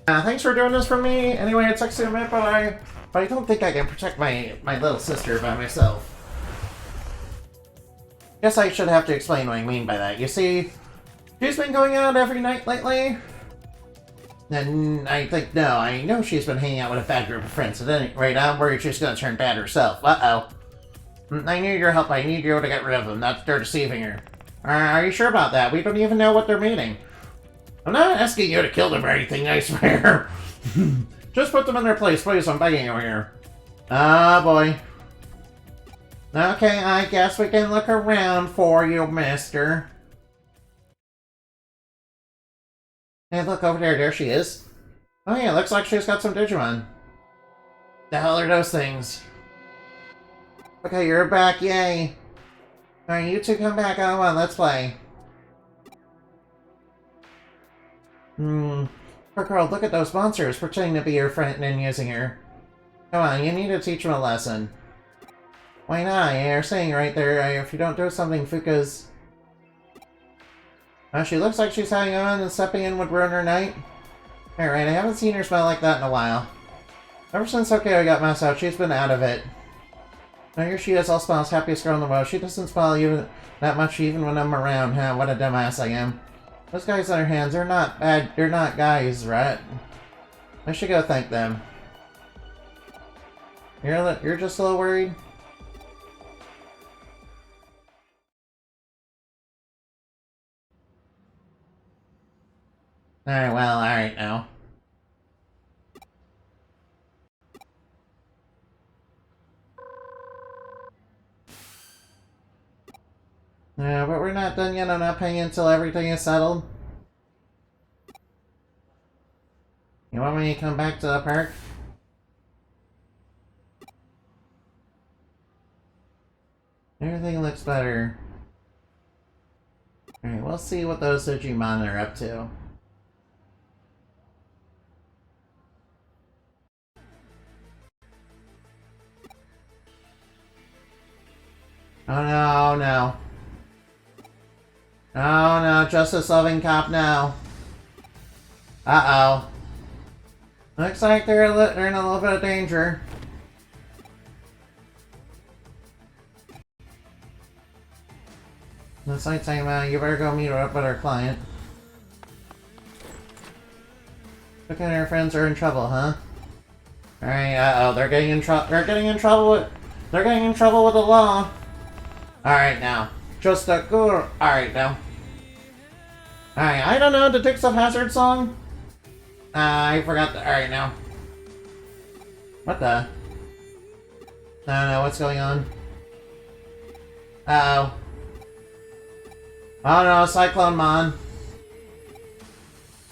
Thanks for doing this for me. Anyway, it sucks to admit, but I don't think I can protect my little sister by myself. Guess I should have to explain what I mean by that. You see, she's been going out every night lately. And I think, no, I know she's been hanging out with a bad group of friends. At any rate, I'm worried she's gonna turn bad herself. Uh-oh. I need your help. I need you to get rid of them. They're deceiving her. Are you sure about that? We don't even know what they're meaning. I'm not asking you to kill them or anything, I swear. Just put them in their place, please. I'm begging you here. Ah, boy. Okay, I guess we can look around for you, mister. Hey, look over there. There she is. Oh yeah, looks like she's got some Digimon. The hell are those things? Okay, you're back, yay. Alright, you two come back. Oh, well, let's play. Poor girl, look at those monsters pretending to be your friend and using her. Come on, you need to teach them a lesson. Why not? You're saying right there, if you don't do something, Fuka's... she looks like she's hanging on and stepping in would ruin her night. Alright, I haven't seen her smile like that in a while. Ever since Okeo got messed out, she's been out of it. Now here she is, all smiles, happiest girl in the world. She doesn't smile even that much even when I'm around. Huh, what a dumbass I am. Those guys on her hands, they're not bad, they're not guys, right? I should go thank them. You're just a little worried? Alright, well, alright now. Yeah, but we're not done yet. I'm not paying until everything is settled. You want me to come back to the park? Everything looks better. Alright, we'll see what those Digimon are up to. Oh no, no. Oh no, justice-loving cop now. Uh-oh. Looks like they're in a little bit of danger. Looks like saying, you better go meet up with our client. Look at our friends are in trouble, huh? Alright, uh-oh, they're getting in trouble. They're getting in trouble with the law. Alright now. Just a good. Alright now. Alright, I don't know the Dukes of Hazzard song. I forgot the. Alright now. What the? I don't know what's going on. Uh oh. Oh no, Cyclone Mon.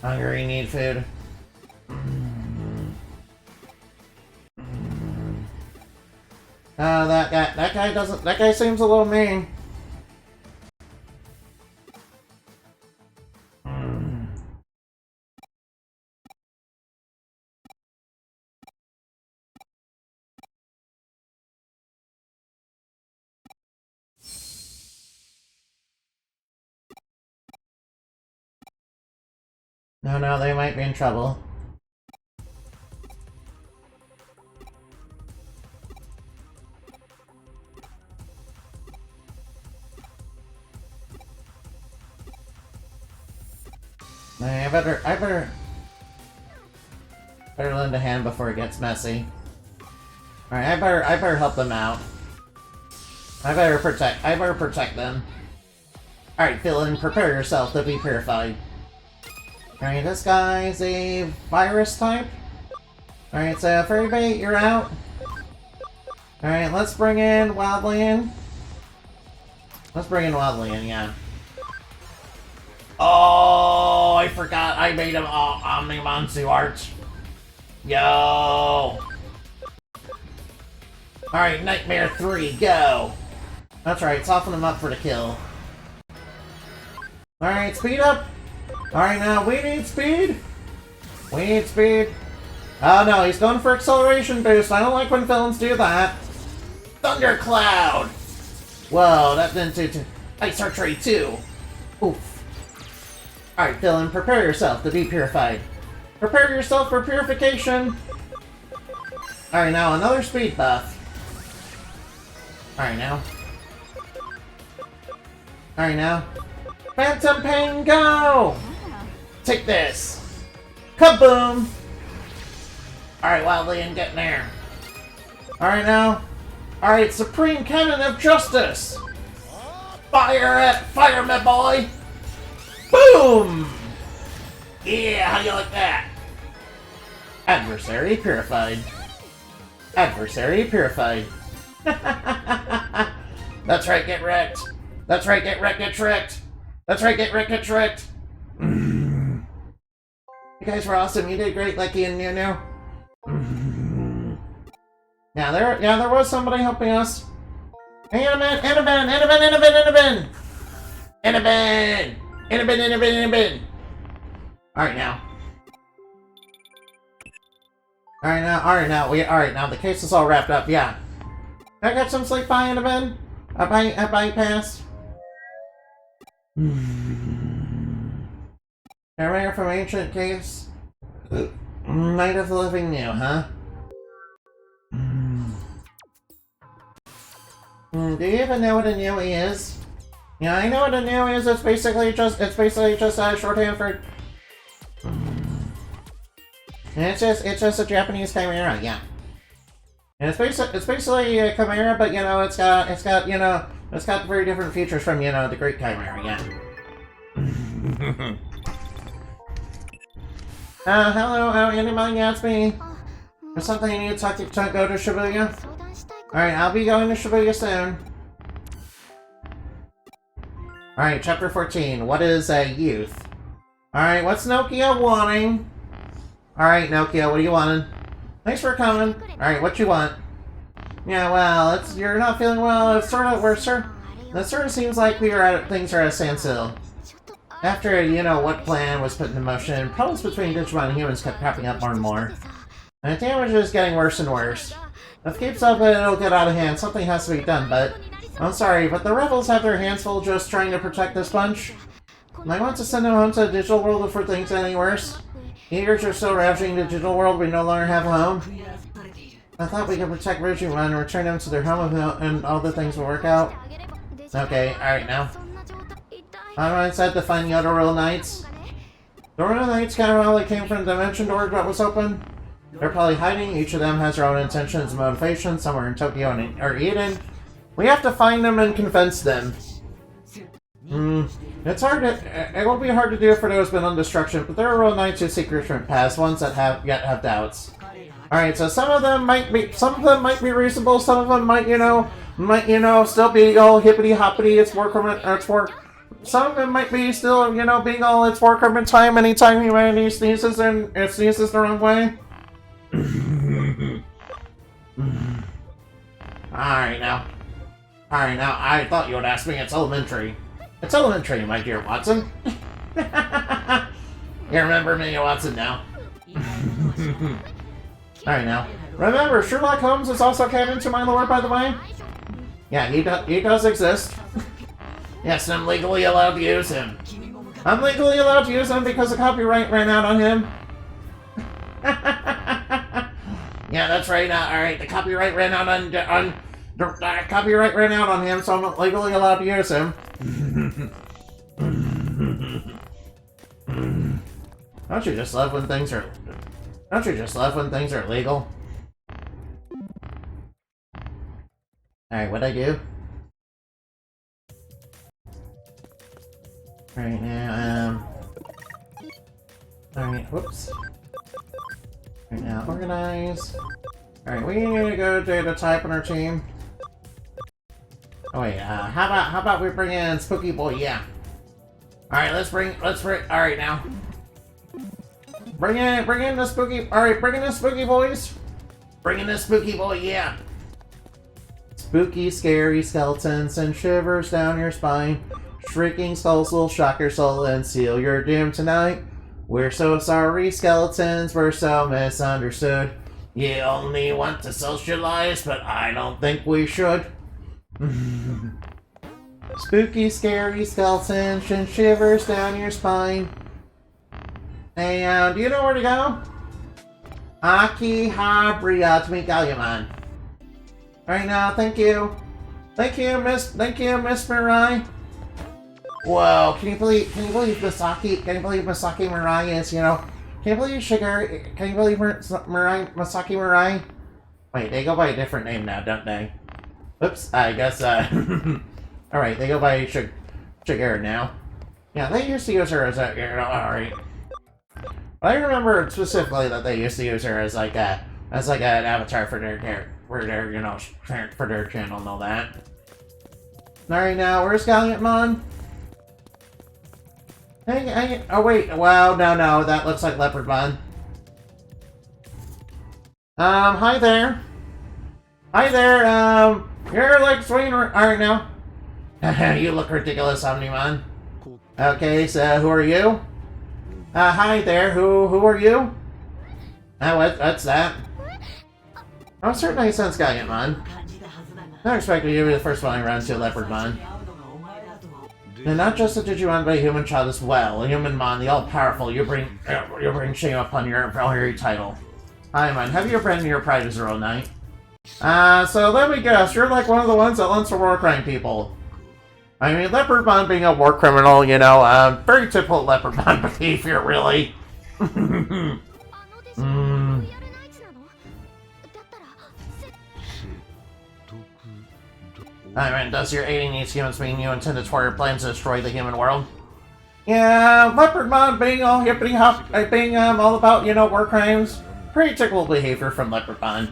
Hungry, need food. Oh, that guy seems a little mean. No, they might be in trouble. I better lend a hand before it gets messy. Alright, I better help them out. I better protect them. Alright, Villain, prepare yourself to be purified. Alright, this guy's a virus type. Alright, so Fairy Bait, you're out. Alright, let's bring in Wildland. Yeah. Oh, I forgot I made him Omnimonsu art. Yo! Alright, Nightmare 3, go! That's right, soften him up for the kill. Alright, speed up! Alright, now we need speed! Oh no, he's going for acceleration boost. I don't like when villains do that. Thundercloud! Whoa, that didn't do too. Ice Archery 2! Oof. Alright, villain, prepare yourself to be purified. Prepare yourself for purification! Alright, now another speed buff. Alright, now. Phantom Pain, go! Take this! Kaboom! Alright, Wildland, get in there. Alright, now. Alright, Supreme Cannon of Justice! Fire, my boy! Boom! Yeah, how do you like that? Adversary purified. That's right, get wrecked. Get tricked. You guys were awesome. You did great, Lucky and Nunu. Yeah, there was somebody helping us. Hey, Annabin! Alright now, the case is all wrapped up, yeah. I got some sleep by Annabin? A bypass? Rare from ancient case? Night of the Living New, huh? Do you even know what a new is? Yeah, I know what a new is. It's basically just a shorthand for. And it's just a Japanese chimera, yeah. And it's basically a chimera, but it's got very different features from the Great Chimera, yeah. Hello, anybody ask me? There's something you need to go to Shibuya? Alright, I'll be going to Shibuya soon. Alright, chapter 14. What is a youth? Alright, what's Nokia wanting? Alright, Nokia, what are you wanting? Thanks for coming. Alright, what you want? Yeah, well, you're not feeling well. It's sort of, it sort of seems like things are at a standstill. After you-know-what plan was put into motion, problems between Digimon and humans kept cropping up more and more. And the damage is getting worse and worse. If it keeps up, it'll get out of hand. Something has to be done, but... I'm sorry, but the rebels have their hands full just trying to protect this bunch. I want to send them home to the digital world before things get any worse. Eaters are still ravaging the digital world. We no longer have a home. I thought we could protect Digimon and return them to their home and all the things will work out. Okay, alright now. I said to find the other Royal Knights. The Royal Knights kind of probably came from the dimension door that was open. They're probably hiding. Each of them has their own intentions and motivations. Somewhere in Tokyo or Eden. We have to find them and convince them. It's hard to... It will be hard to do for those bent on destruction, but there are Royal Knights who seek different paths, ones that have doubts. Alright, so some of them might be reasonable, some of them might still be all hippity hoppity, some of them might be still, being all it's war criminal time anytime humanity sneezes and it sneezes the wrong way. Alright now, I thought you would ask me. It's elementary. It's elementary, my dear Watson. You remember me, Watson, now. Alright now. Remember, Sherlock Holmes is also canon to my lore, by the way? Yeah, he does exist. Yes, I'm legally allowed to use him. I'm legally allowed to use him because the copyright ran out on him. Yeah, that's right. Alright, the copyright ran out on him, so I'm legally allowed to use him. Don't you just love when things are... Don't you just love when things are legal? Alright, what'd I do? Alright, now, Alright, whoops. Right now, organize. Alright, we need to go do the type on our team. Oh wait, how about we bring in Spooky Boy, yeah. Alright, alright now. Bring in the Spooky, alright, bring in the Spooky Boys. Bring in the Spooky Boy, yeah. Spooky, scary skeletons and shivers down your spine. Shrieking skulls will shock your soul and seal your doom tonight. We're so sorry, skeletons, we're so misunderstood. You only want to socialize, but I don't think we should. Spooky, scary skeletons and shivers down your spine. Hey, do you know where to go? Akihabara to meet Galliamon. Alright now, thank you. Thank you, Miss Mirai. Whoa, can you believe Masaki Mirai is, can you believe Masaki Mirai? Wait, they go by a different name now, don't they? Oops, I guess, alright, they go by Shigeru now. Yeah, they used to use her as a, alright. I remember specifically that they used to use her as like an avatar for their channel and all that. Alright now, where's Galliamon? Hey, oh wait, wow, no, that looks like Leopardmon. Hi there. You're like swinging, alright now. You look ridiculous, Omnimon. Okay, so who are you? Hi there, who are you? What's that? Oh, certainly sense Galliamon. Not expecting you to be the first one I run into Leopardmon. And not just a Digimon, but a human child as well. A human mon, the all-powerful. You bring shame upon your honorary title. Hi, man. Have you abandoned your pride as a Royal Knight? So let me guess. You're like one of the ones that lends for war crime people. I mean, Leopardmon being a war criminal, very typical Leopardmon behavior, really. I mean, does your aiding these humans mean you intend to thwart your plans to destroy the human world? Yeah, Leopardmon being all hippity hop, being all about, war crimes. Pretty typical behavior from Leopardmon.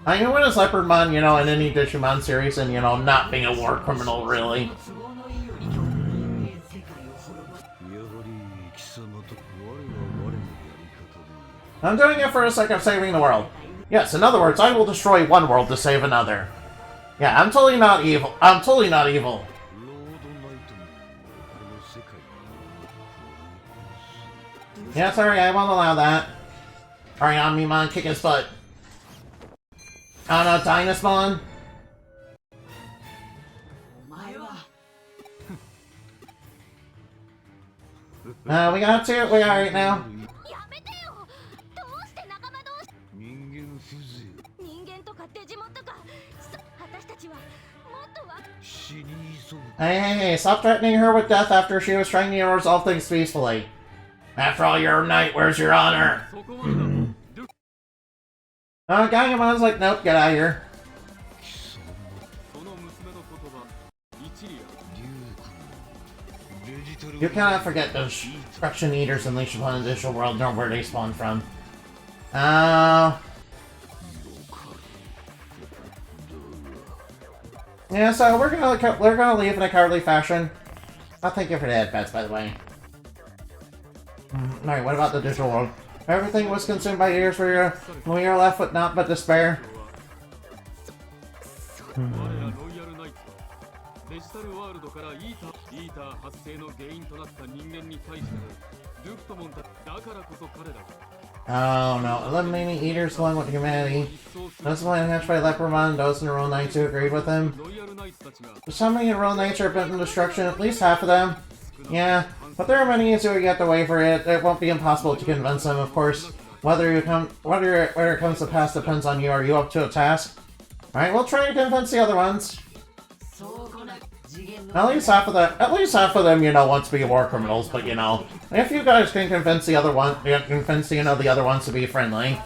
I mean, when is Leopardmon, in any Digimon series and, not being a war criminal, really? I'm doing it for the sake of saving the world. Yes, in other words, I will destroy one world to save another. Yeah, I'm totally not evil. I'm totally not evil. Yeah, sorry, I won't allow that. Alright, Omnimon, kick his butt. Oh no, Dynasmon? We got two. We got right now. Hey, stop threatening her with death after she was trying to resolve things peacefully. After all your night, where's your honor? Gaigamon's like, nope, get out of here. You cannot forget those destruction eaters unleashed upon the digital world, nor where they spawn from. Yeah, so we're gonna leave in a cowardly fashion. I'll thank you for the headbats, by the way. Alright, what about the digital world? Everything was consumed by years where we are left with naught but despair. Oh no, eliminating eaters along with humanity. Those plan hatched by Leopardmon, those in the Royal Knights who agreed with him. So many Royal Knights are bent in destruction, at least half of them. Yeah, but there are many who get the way for it. It won't be impossible to convince them, of course. Whether it comes to pass depends on you. Are you up to a task? Alright, we'll try to convince the other ones. At least half of them, want to be war criminals, but if you guys can convince the other one, the other ones to be friendly.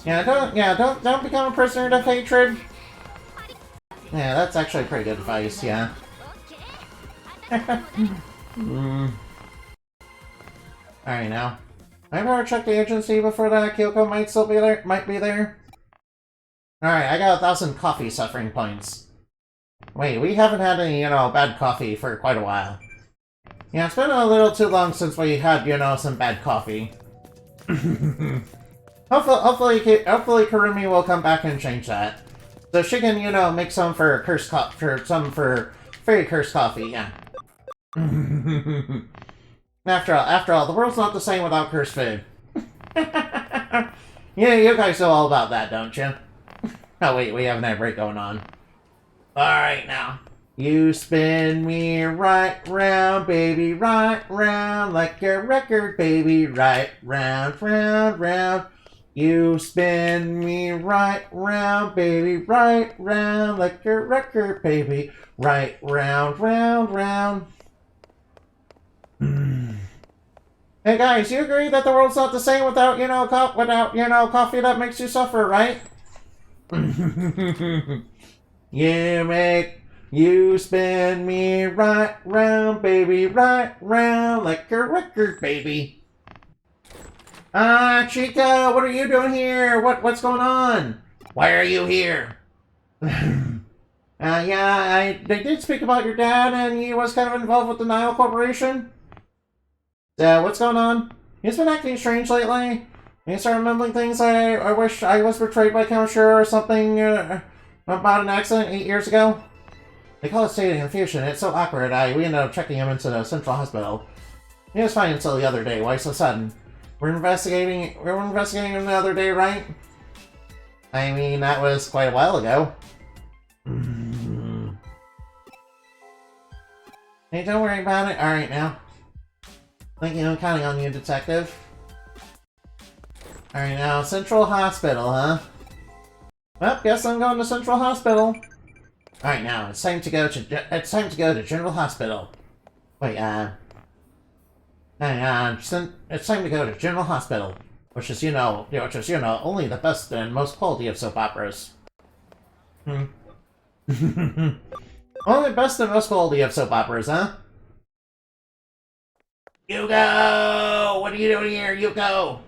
Don't become a prisoner to hatred. Yeah, that's actually pretty good advice, yeah. Alright now. I better check the agency before that Kyoko might be there. Alright, I got 1,000 coffee suffering points. Wait, we haven't had any, bad coffee for quite a while. Yeah, it's been a little too long since we had, some bad coffee. Hopefully Kurumi will come back and change that. So she can, make some for fairy cursed coffee, yeah. After all, the world's not the same without cursed food. Yeah, you guys know all about that, don't you? Oh wait, we haven't had a break going on. Alright now. You spin me right round, baby, right round, like a record, baby, right round, round, round. You spin me right round, baby, right round, like a record, baby, right round, round, round. Hey guys, you agree that the world's not the same without, coffee that makes you suffer, right? You spin me right round, baby, right round, like a record, baby. Chica, what are you doing here? What's going on? Why are you here? They did speak about your dad, and he was kind of involved with the Nile Corporation. What's going on? He's been acting strange lately. He started mumbling things. I wish I was betrayed by Kamashura or something about an accident 8 years ago. They call it state of confusion. It's so awkward. We ended up checking him into the central hospital. He was fine until the other day. Why so sudden? We were investigating him the other day, right? I mean, that was quite a while ago. Hey, don't worry about it. Alright now. Thank you, I'm counting on you, detective. Alright now, Central Hospital, huh? Well, guess I'm going to Central Hospital. Alright now, it's time to go to General Hospital. Wait, it's time to go to General Hospital, which is, only the best and most quality of soap operas. Only the best and most quality of soap operas, huh? Yugo! What are you doing here, Yugo?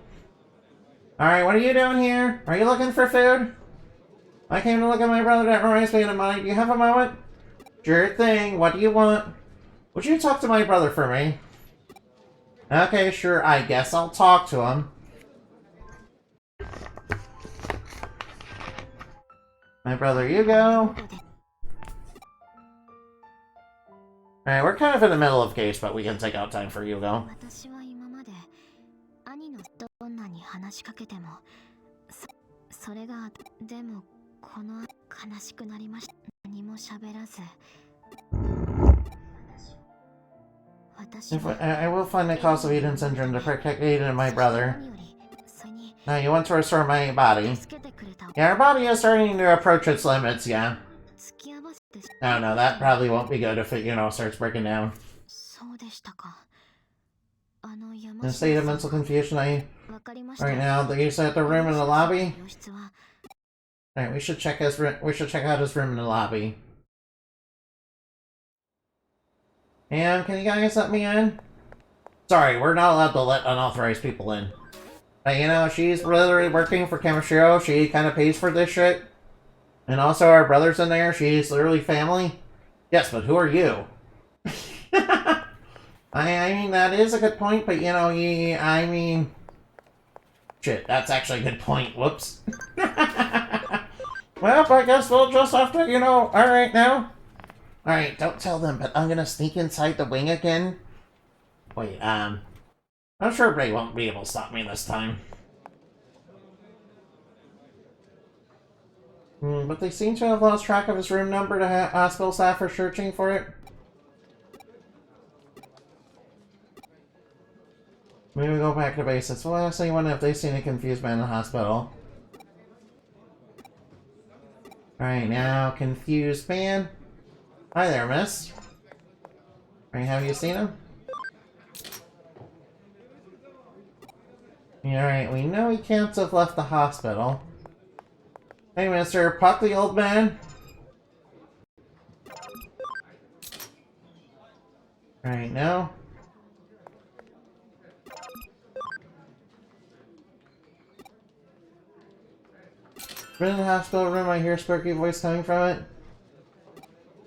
Alright, what are you doing here? Are you looking for food? I came to look at my brother that reminds me of money. Do you have a moment? Sure thing. What do you want? Would you talk to my brother for me? Okay, sure. I guess I'll talk to him. My brother, Yugo. Alright, we're kind of in the middle of case, but we can take out time for Yugo. I will find the cause of Eden syndrome to protect Eden and my brother. Now, you want to restore my body. Yeah, our body is starting to approach its limits, yeah. Oh no, that probably won't be good if it, starts breaking down. In a state of mental confusion, right now, you said the room in the lobby? Alright, we should check out his room in the lobby. And can you guys let me in? Sorry, we're not allowed to let unauthorized people in. But she's literally working for Kamishiro. She kind of pays for this shit. And also our brother's in there. She's literally family. Yes, but who are you? I mean, that is a good point, but I mean... Shit, that's actually a good point. Whoops. Well, I guess we'll just have to, alright now. Alright, don't tell them, but I'm gonna sneak inside the wing again. Wait, I'm sure Ray won't be able to stop me this time. But they seem to have lost track of his room number. The hospital staff are searching for it. Maybe we go back to basics. Well, ask anyone if they've seen a confused man in the hospital. Alright, now, confused man. Hi there, miss. Alright, have you seen him? Alright, we know he can't have left the hospital. Hey, mister, Puck the old man? Alright, no. Been in the hospital room, I hear a spooky voice coming from it.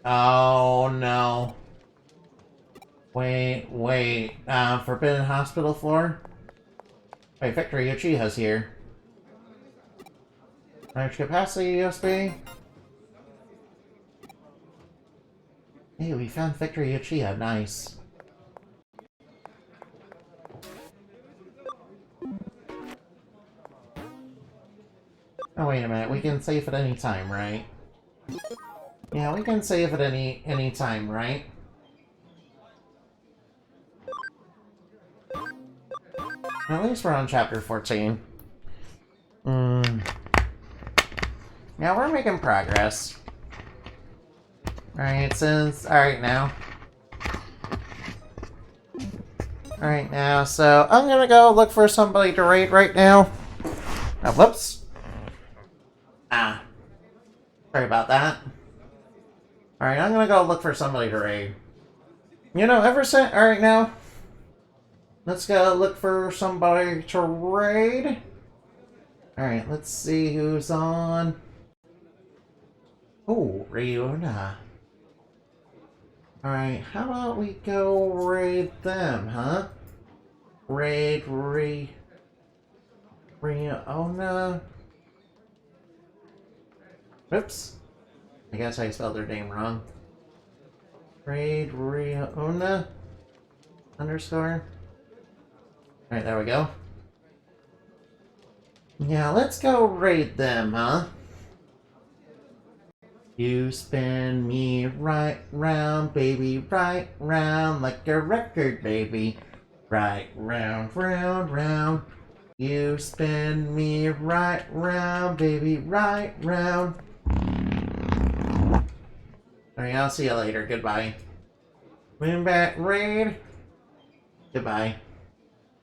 Oh, no. Wait. Forbidden hospital floor? Wait, Victory Uchiha's here. Large capacity USB. Hey, we found Victory Uchiha. Nice. Oh, wait a minute. We can save at any time, right? Yeah, we can save at any time, right? At least we're on chapter 14. Now we're making progress. Alright, alright now. Alright now, so I'm gonna go look for somebody to raid right now. Oh, whoops. Sorry about that. Alright, I'm gonna go look for somebody to raid. Alright now. Let's go look for somebody to raid. Alright, let's see who's on. Oh, Ryuna. Alright, how about we go raid them, huh? Raid Ryuna. Whoops. I guess I spelled their name wrong. Raid Ryuna _ Alright, there we go. Yeah, let's go raid them, huh? You spin me right round, baby, right round, like a record, baby. Right round, round, round. You spin me right round, baby, right round. Alright, I'll see you later. Goodbye. Moonbat raid. Goodbye.